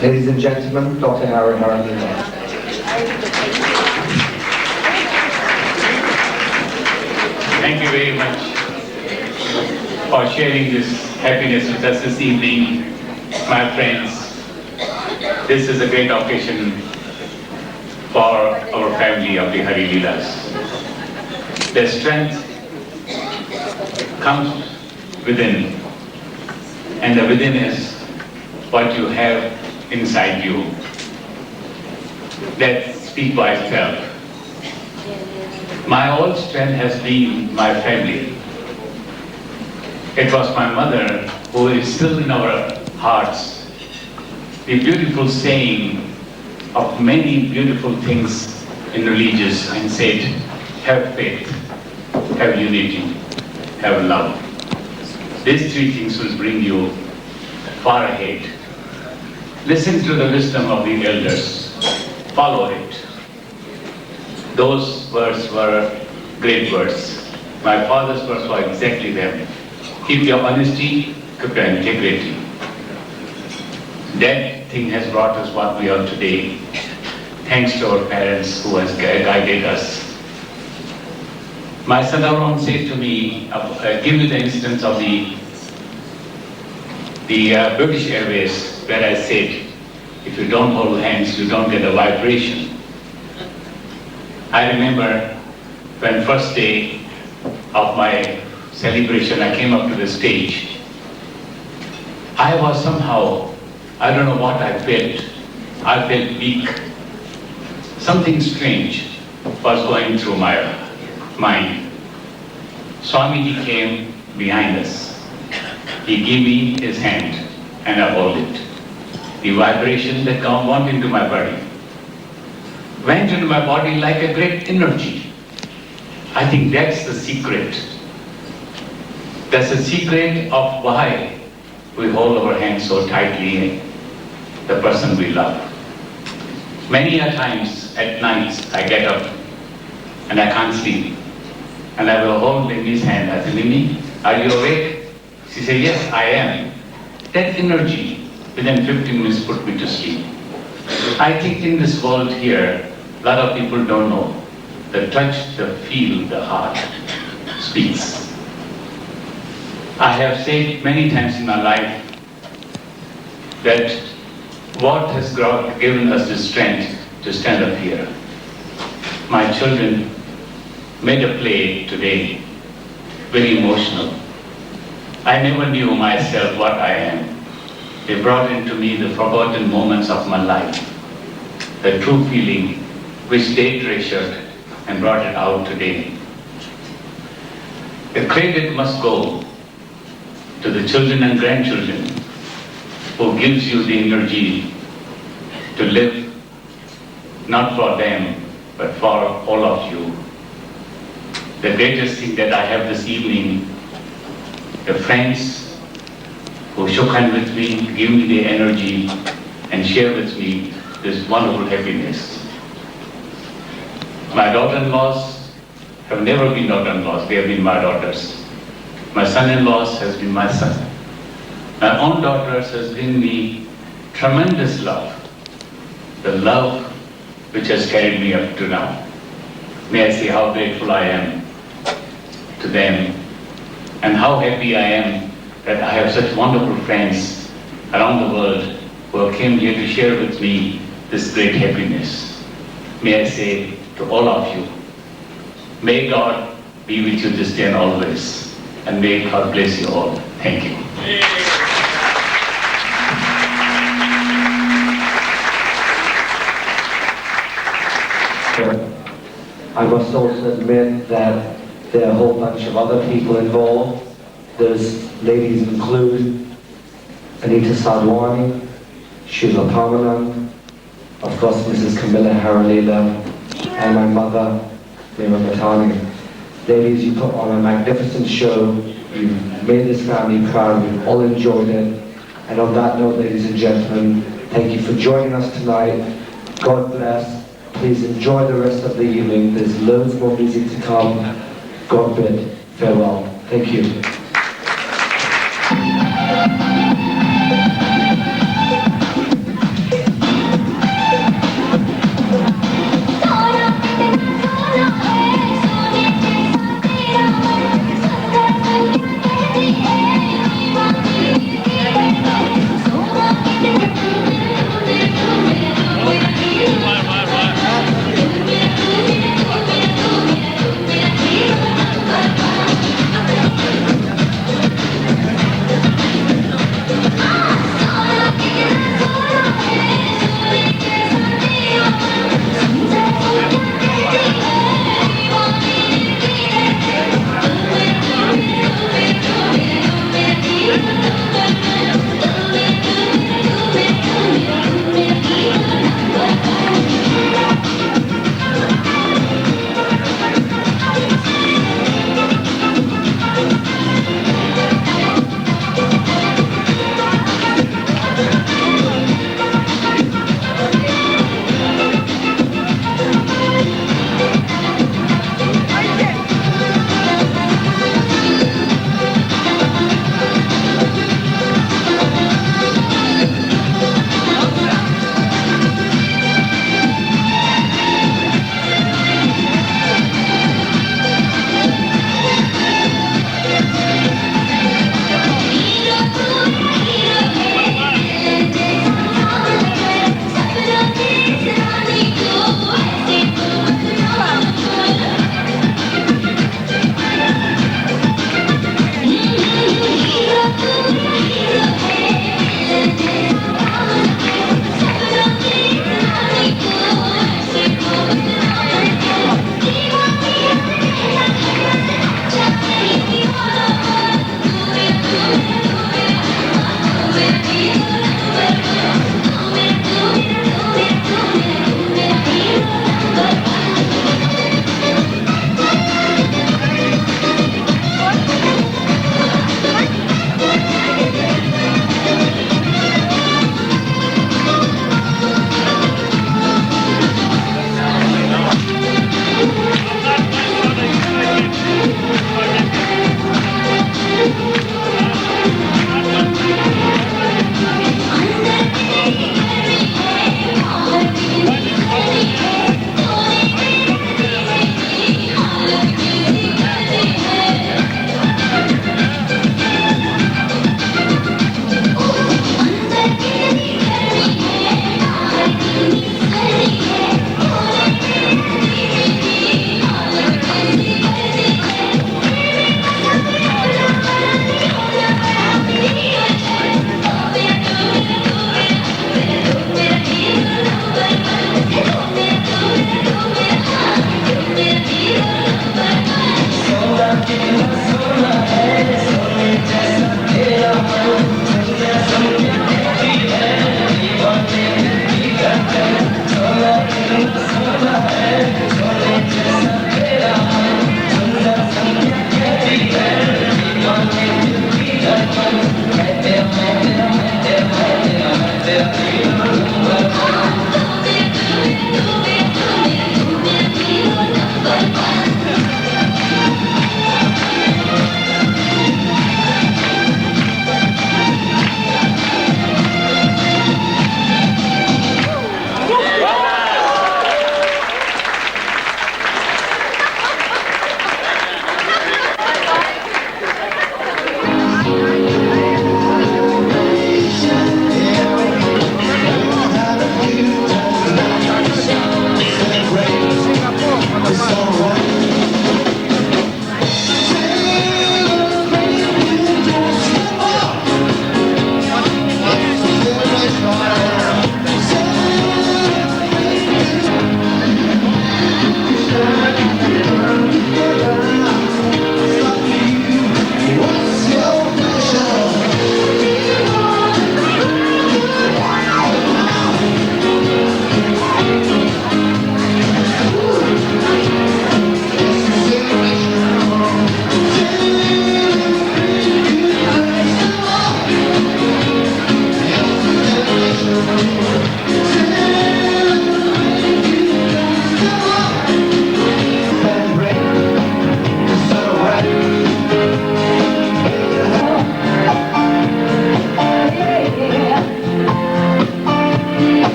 Speaker 15: Ladies and gentlemen, Dr. Harilela.
Speaker 17: Thank you very much for sharing this happiness with us this evening, my friends. This is a great occasion for our family of the Harilelas. The strength comes within, and the within is what you have inside you. That speaks by itself. My whole strength has been my family. It was my mother who is still in our hearts. The beautiful saying of many beautiful things in religious and said, have faith, have unity, have love. These three things will bring you far ahead. Listen to the wisdom of the elders. Follow it. Those words were great words. My father's words were exactly them. Keep your honesty, keep your integrity. That thing has brought us what we are today. Thanks to our parents who has guided us. My son Arun said to me, give me the instance of the British Airways, where I said, if you don't hold hands, you don't get a vibration. I remember when first day of my celebration, I came up to the stage. I was somehow, I don't know what I felt. I felt weak. Something strange was going through my mind. Swamiji came behind us. He gave me his hand and I held it. The vibration that went into my body went into my body like a great energy. I think that's the secret That's the secret of why we hold our hands so tightly, the person we love. Many a times at nights I get up and I can't sleep. And I will hold Mimi's hand. I say, Mimi, are you awake? She said, yes, I am. That energy within 15 minutes put me to sleep. I think in this world here, a lot of people don't know. The touch, the feel, the heart speaks. I have said many times in my life that what has given us the strength to stand up here. My children made a play today, very emotional. I never knew myself what I am. They brought into me the forgotten moments of my life, the true feeling which they treasured and brought it out today. The credit must go to the children and grandchildren who gives you the energy to live, not for them, but for all of you. The greatest thing that I have this evening, the friends who shook hands with me, give me the energy, and share with me this wonderful happiness. My daughter-in-laws have never been daughter-in-laws, they have been my daughters. My son-in-laws has been my son. My own daughters has given me tremendous love, the love which has carried me up to now. May I say how grateful I am to them and how happy I am that I have such wonderful friends around the world who have came here to share with me this great happiness. May I say to all of you, may God be with you this day and always, and may God bless you all. Thank you.
Speaker 15: I must also admit that there are a whole bunch of other people involved. Those ladies include Anita Sadwani, Sheila Parmanan, of course Mrs. Camilla Harilela, and my mother, Mima Matani. Ladies, you put on a magnificent show. You've made this family proud. We've all enjoyed it. And on that note, ladies and gentlemen, thank you for joining us tonight. God bless. Please enjoy the rest of the evening. There's loads more music to come. God bid. Farewell. Thank you.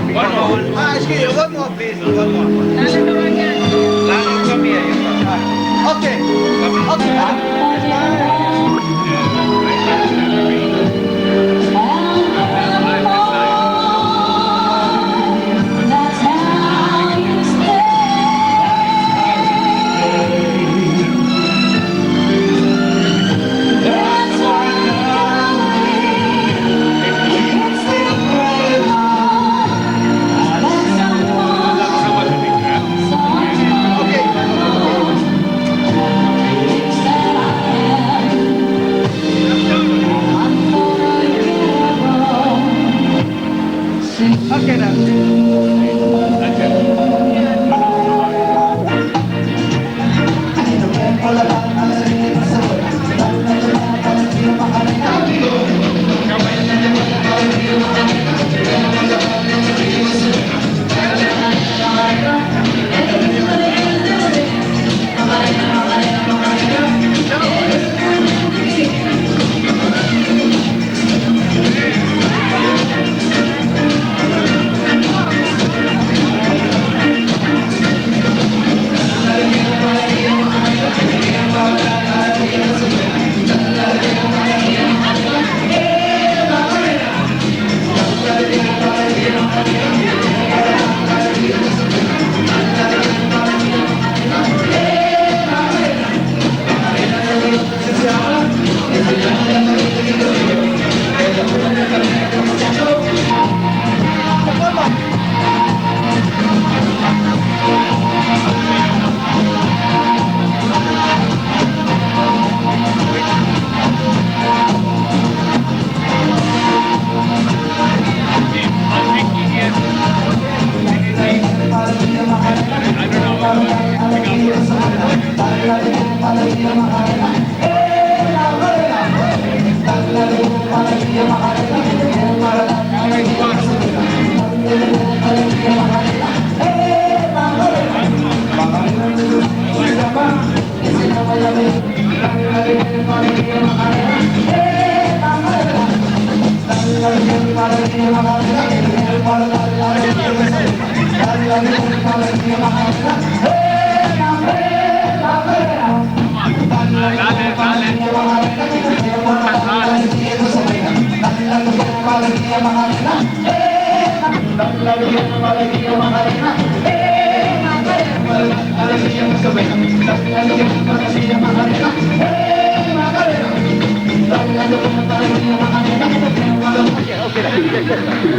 Speaker 18: Excuse me, one more, please. One more. Come here. Okay. Okay now.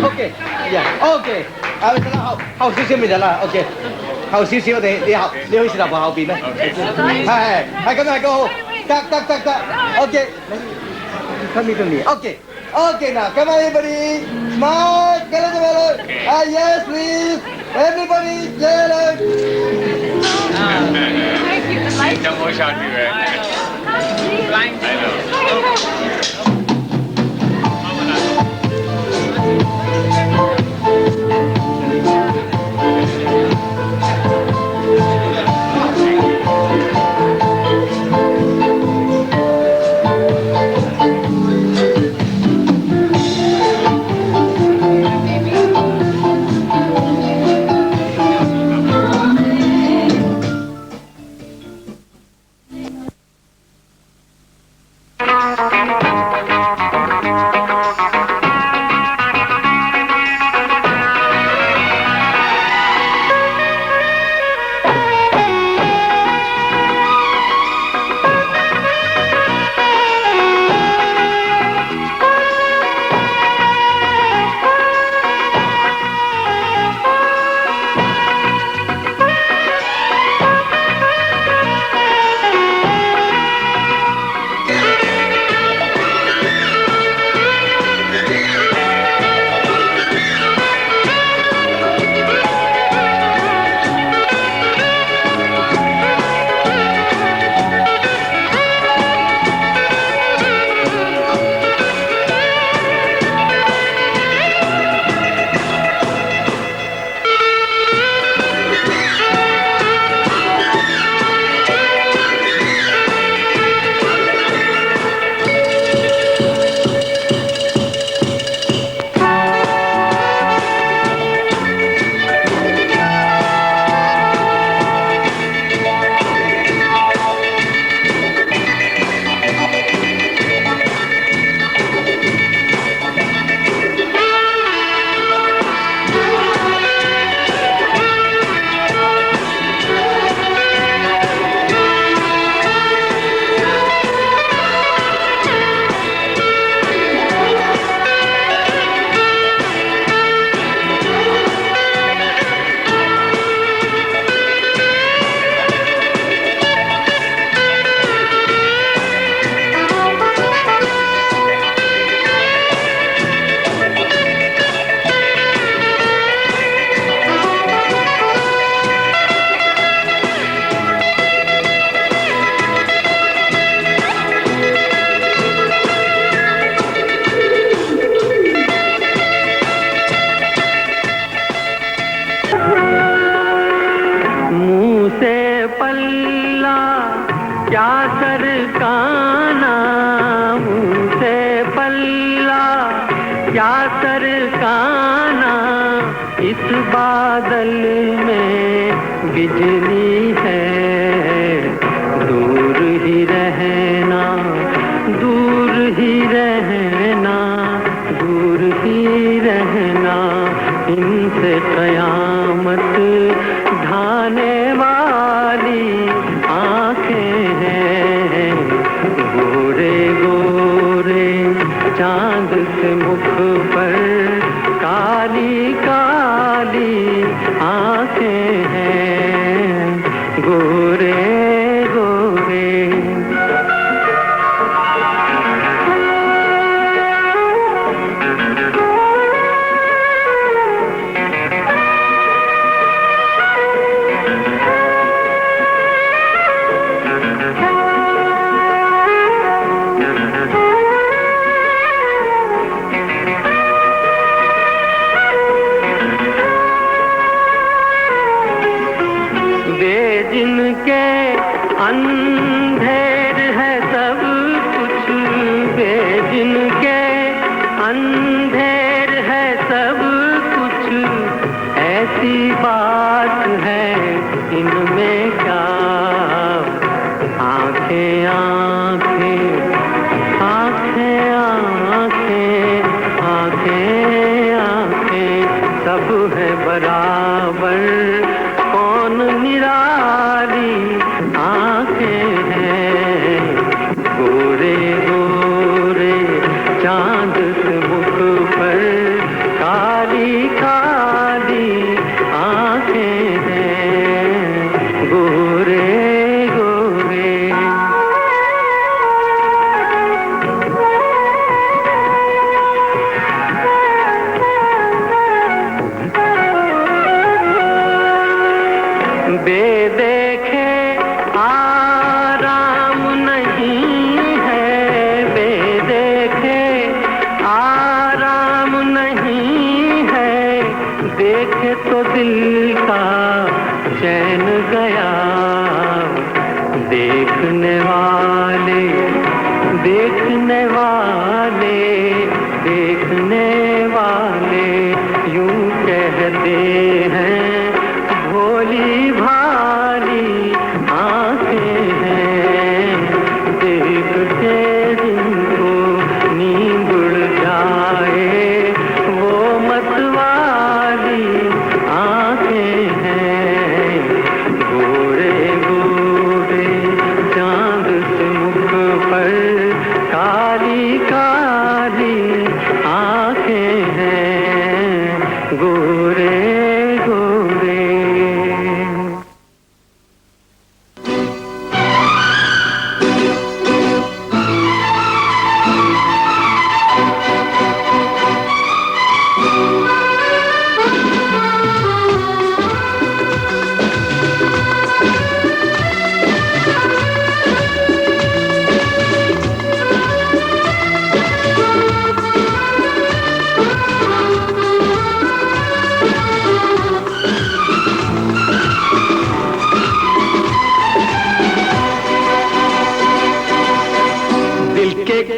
Speaker 18: OK， OK， 啊，得啦，後少少咪得啦 ，OK， 後少少你可以試下往後邊咩？係咁係個得 ，OK，come to me，OK now come on everybody smile get it together yes please everybody yellow
Speaker 19: Thank you. The lights. Don't push out me, right? Blind. I know.
Speaker 20: Thank you. क्या सरकाना इस बादल में बिजली है, दूर ही रहना, दूर ही रहना, दूर ही रहना, इनसे कयामत ढाने वाली आंखें हैं, गोरे गोरे चांद से मुख पर काली काली आंखें हैं, गोरे गोरे। जिनके अंधेर है सब कुछ, वे जिनके अंधेर है सब कुछ, ऐसी बात है इनमें क्या, आंखें आंखें आंखें आंखें आंखें आंखें सब है बराबर, कौन निराली आंखें हैं, गोरे गोरे चांद से मुख पर काली काली आंखें हैं, गोरे गोरे। बेदेखे आराम नहीं है, बेदेखे आराम नहीं है, देखे तो दिल का चैन गया, देखने वाले देखने वाले देखने वाले यूं कहते हैं, भोली भाली आंखें हैं, देख के जिनको नींद उड़ जाए, वो मतवाली आंखें हैं, गोरे गोरे चांद से मुख पर काली काली आंखें हैं, गोरे गोरे।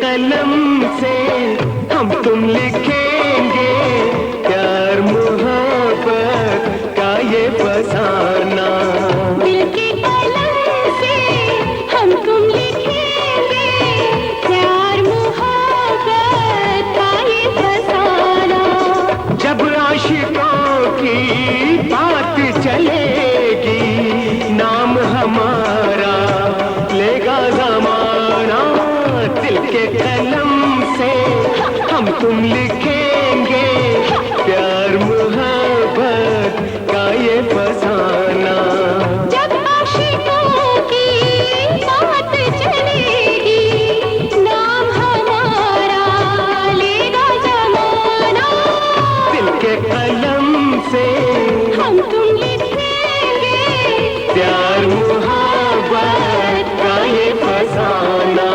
Speaker 20: कलम से हम तुम लिखेंगे प्यार मोहब्बत का ये फसाना,
Speaker 21: दिल के कलम से हम तुम लिखेंगे प्यार मोहब्बत का ये फसाना,
Speaker 20: जब आशिकों की बात चलेगी नाम हमारा लेगा जमाना, दिल के कलम से हम तुम लिखेंगे प्यार मोहब्बत का ये फसाना,
Speaker 21: जब आशिकों की बात चलेगी नाम हमारा लेगा जमाना,
Speaker 20: दिल के कलम से
Speaker 21: हम तुम लिखेंगे
Speaker 20: प्यार मोहब्बत का ये फसाना।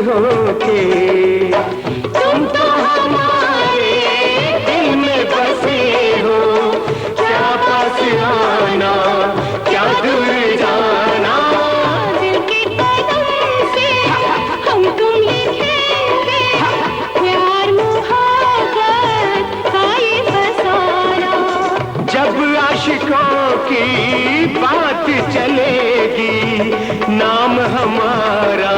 Speaker 21: होके तुम तो हमारे दिल में बसे हो, क्या पास आना क्या दूर जाना, दिल के कदम से हम तुम लिखेंगे प्यार मोहब्बत का ये फसाना। जब आशिकों की बात चलेगी नाम हमारा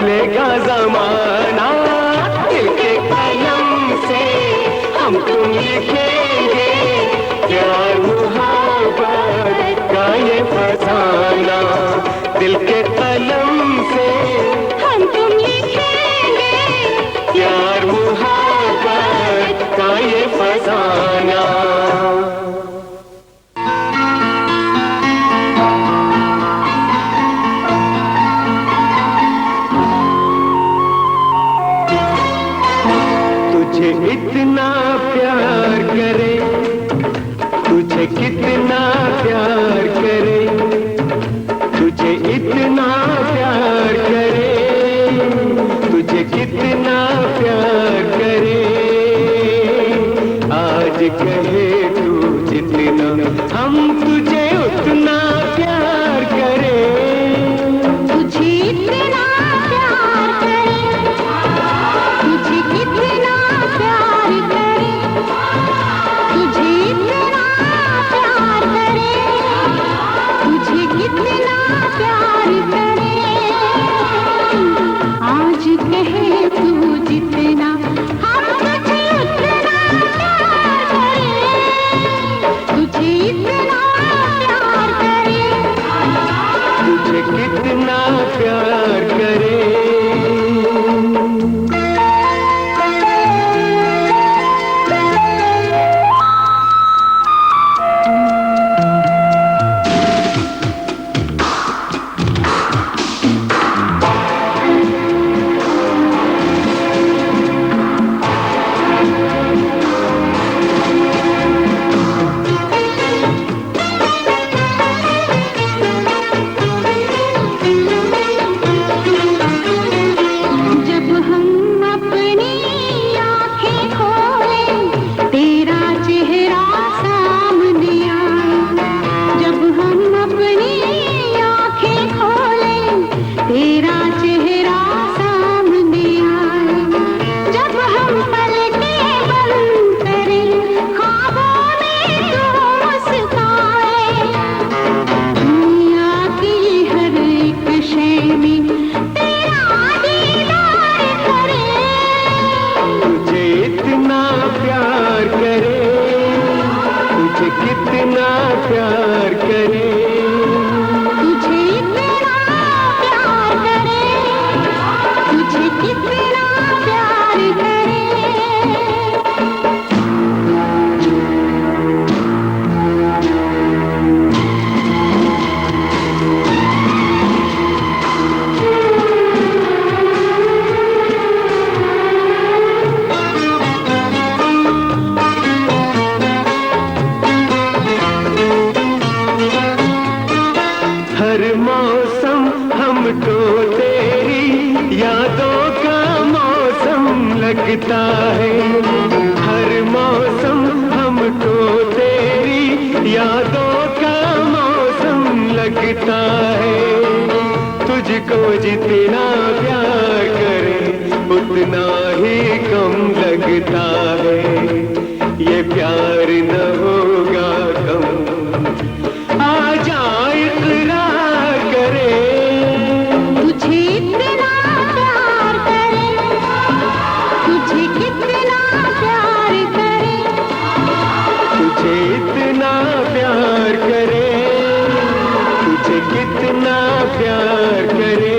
Speaker 21: लेगा जमाना, दिल के कलम से हम तुम लिखेंगे प्यार मोहब्बत का ये फसाना, दिल के कलम से हम तुम लिखेंगे प्यार मोहब्बत का ये फसाना। तुझे इतना प्यार करे, तुझे कितना प्यार करे, तुझे इतना प्यार करे, तुझे कितना प्यार करे, आज कहे तू जितना हम तुझे उतना प्यार करे, तुझे इतना प्यार करे, तुझे कितना प्यार करे, तुझे इतना प्यार करे, तुझे कितना प्यार करे, आज कहे तू जितना हम तुझे उतना प्यार करे, तुझे इतना प्यार करे, तुझे कितना प्यार करे। जब हम अपनी आंखें खोलें तेरा चेहरा सामने आए, जब हम अपनी आंखें खोलें तेरा चेहरा सामने आए, जब हम पलकें बंद करें ख्वाबों में तू मुस्काए, दुनिया की हर एक शय में तेरा दीदार करे, तुझे इतना प्यार करे, तुझे कितना प्यार करे, तुझे इतना प्यार करे, तुझे कितना प्यार करे। हर मौसम हमको तेरी यादों का मौसम लगता है, हर मौसम हमको तेरी यादों का मौसम लगता है, तुझको जितना प्यार करे उतना ही कम लगता है, ये प्यार न होगा कम, आजा इकरार करे, तुझे इतना प्यार करे, तुझे कितना प्यार करे, तुझे इतना प्यार करे, तुझे कितना प्यार करे।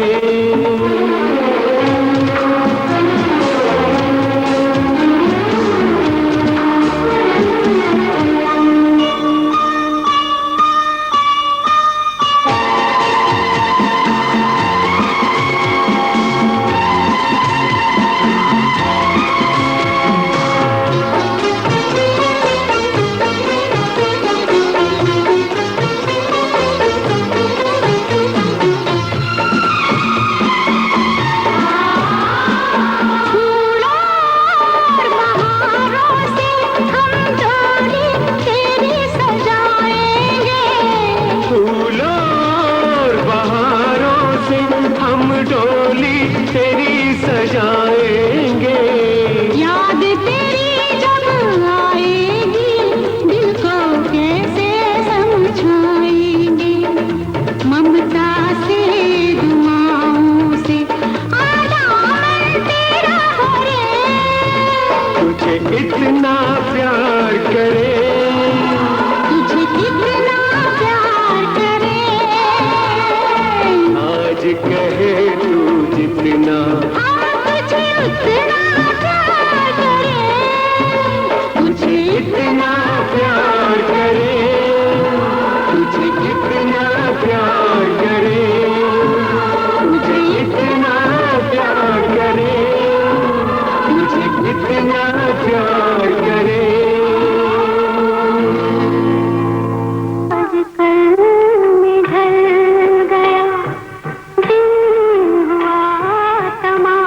Speaker 21: तुझे इतना प्यार करे, तुझे कितना प्यार करे, आज कहे तू जितना, तुझे उतना प्यार करे, तुझे इतना प्यार करे, तुझे कितना प्यार करे, तुझे इतना प्यार करे, तुझे कितना प्यार करे। आजकल में ढल गया दिल हुआ तमाम,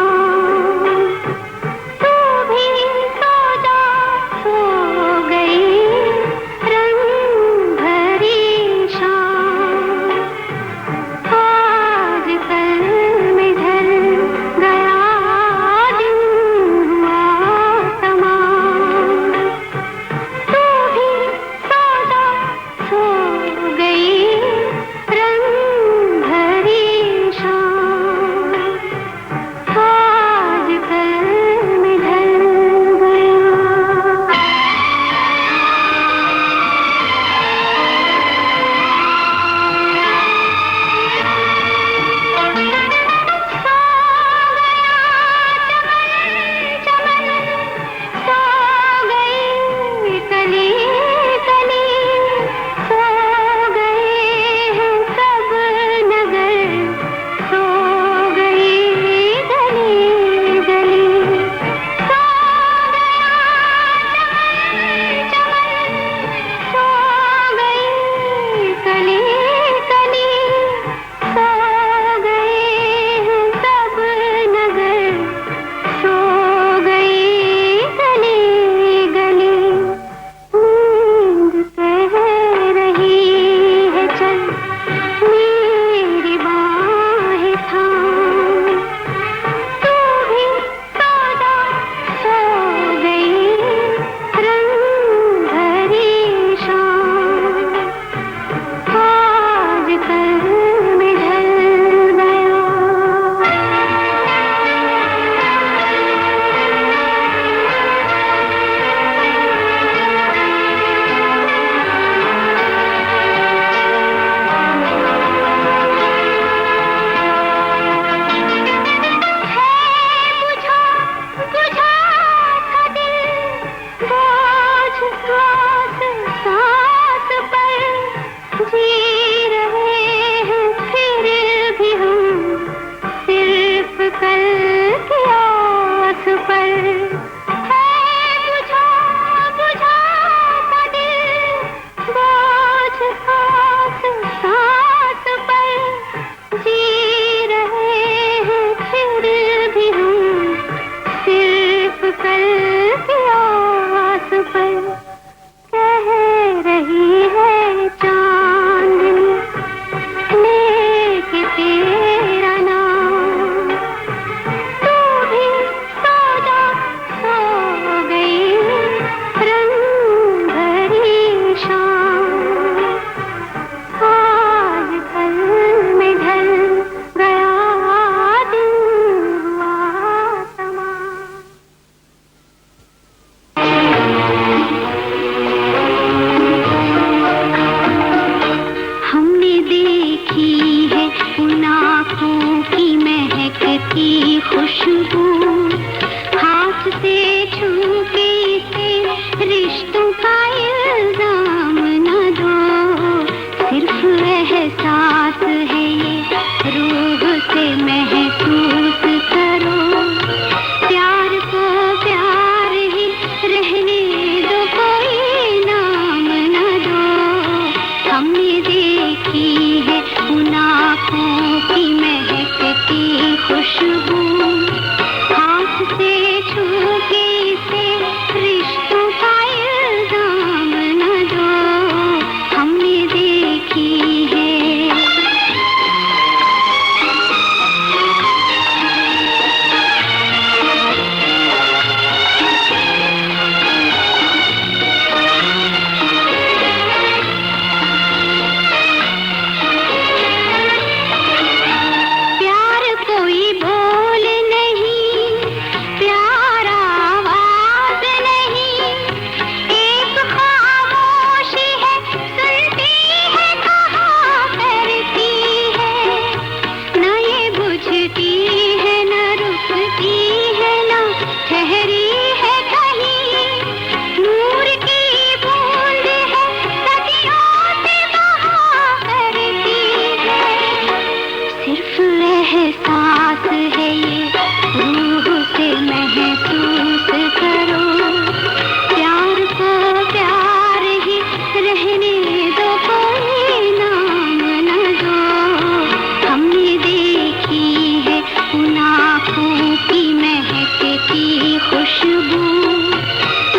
Speaker 21: खुशबू,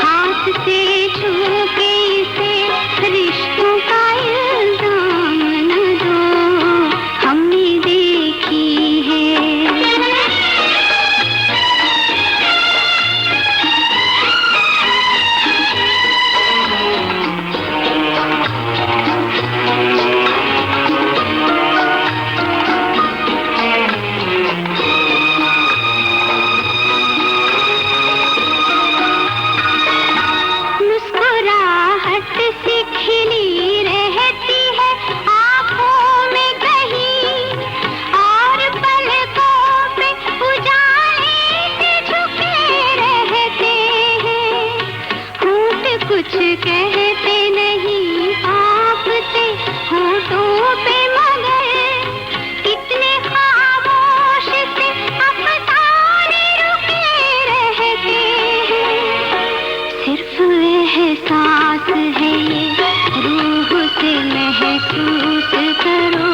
Speaker 21: हाथ से छू के इसे रिश्तों का इल्जाम न दो, हमने देखी है। मुस्कुराहट सी खिली रहती है आँखों में कहीं, और पलकों पे उजाले से झुके रहते हैं। होंठ कुछ कहते नहीं, कांपते होठों पे, मगर कितने खामोश से अफसाने रुके रहते हैं। सिर्फ एहसास है ये, रूह से महसूस करो,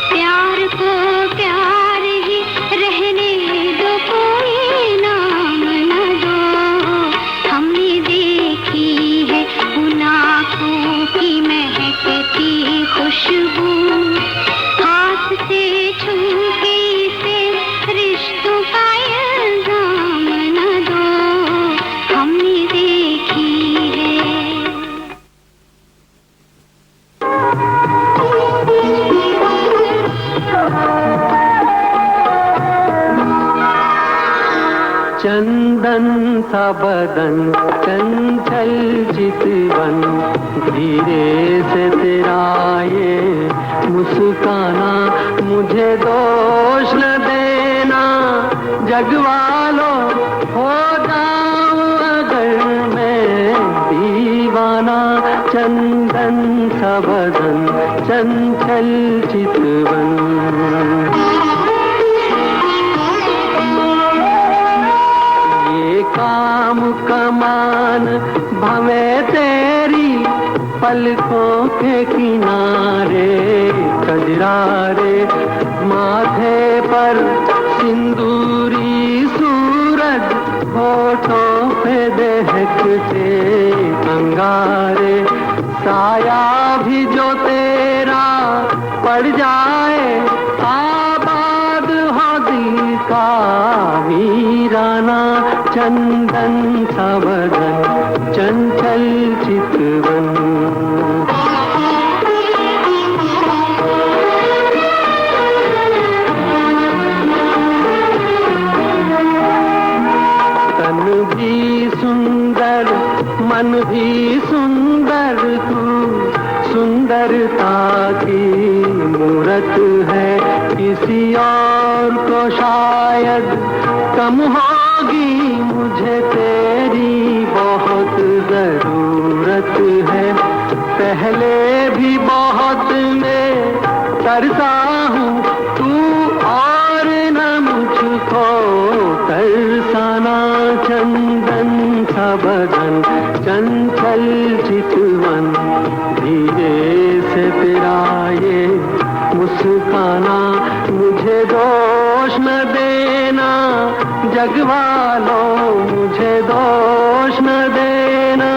Speaker 21: प्यार को प्यार ही रहने दो, कोई नाम न दो, हमने देखी है उन आँखों की महकती खुशबू, हाथ से छू के इसे रिश्तों का इल्जाम न दो, हमने देखी है।
Speaker 20: चंदन सा बदन चंचल चितवन, धीरे से तेरा ये मुस्काना, मुझे दोष न देना जगवालो, हो जाऊं अगर मैं दीवाना। चंदन सा बदन चंचल चितवन, काम कमान भवे तेरी पलकों के किनारे, कजरारे माथे पर सिंदूरी सूरज, होठों पे दहकते अंगारे, साया भी जो तेरा पड़ जाए, आबाद हो दिल का वीराना। चंदन सा बदन चंचल चितवन, तन भी सुंदर मन भी सुंदर, तू सुंदरता की मूरत है, किसी और को शायद कम होगी, मुझे तेरी बहुत जरूरत है। पहले भी बहुत मैं तरसा हूँ, तू और न मुझको तरसाना। चंदन सा बदन चंचल चितवन, धीरे से तेरा ये मुस्काना, मुझे दोष न देना जगवालो, मुझे दोष न देना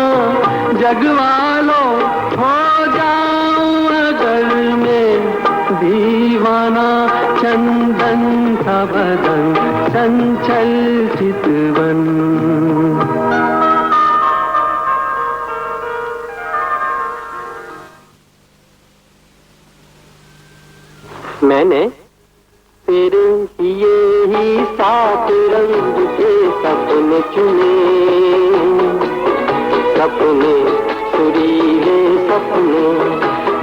Speaker 20: जगवालो, हो जाऊं अगर मैं दीवाना। चंदन सा बदन चंचल चितवन, मैंने तेरे लिए ही 7 रंग के सपने चुने, सपने सुरीले सपने,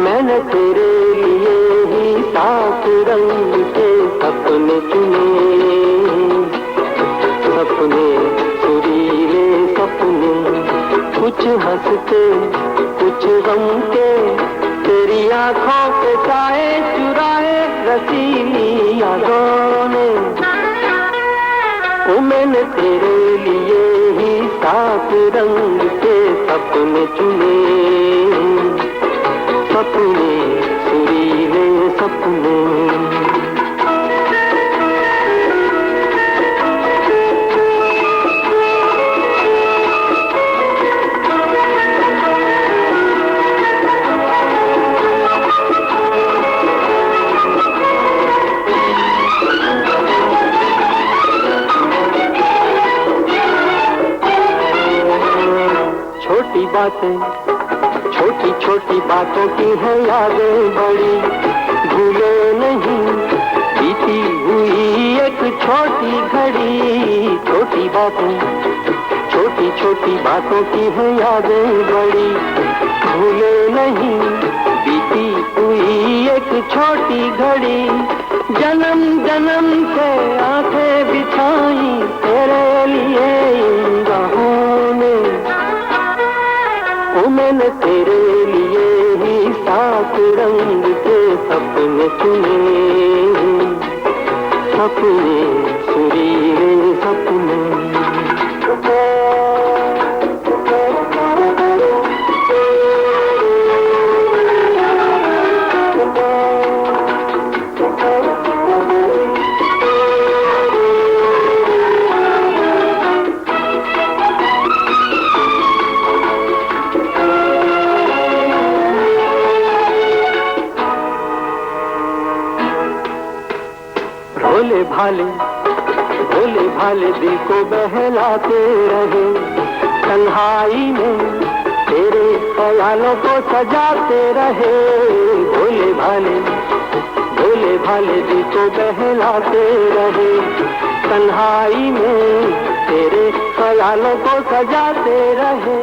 Speaker 20: मैंने तेरे लिए ही 7 रंग के सपने चुने, सपने सुरीले सपने, कुछ हंसते कुछ गम के, तेरी आंखों के साए चुराए रसीली यादों ने। ओ मैंने तेरे लिए ही 7 रंग के सपने चुने, सपने सुरीले सपने। बातें, छोटी छोटी बातों की है यादें बड़ी, भूले नहीं बीती हुई एक छोटी घड़ी। छोटी बातें, छोटी छोटी बातों की है यादें बड़ी, भूले नहीं बीती हुई एक छोटी घड़ी। जन्म जन्म से आंखें बिछाई तेरे लिए इन राहों ने, ओ मैंने तेरे लिए ही सात रंग के सपने चुने, सपने सुरीले सपने। भोले भाले दिल को बहलाते रहे, तन्हाई में तेरे ख्यालों को सजाते रहे। भोले भाले दिल को बहलाते रहे, तन्हाई में तेरे ख्यालों को सजाते रहे।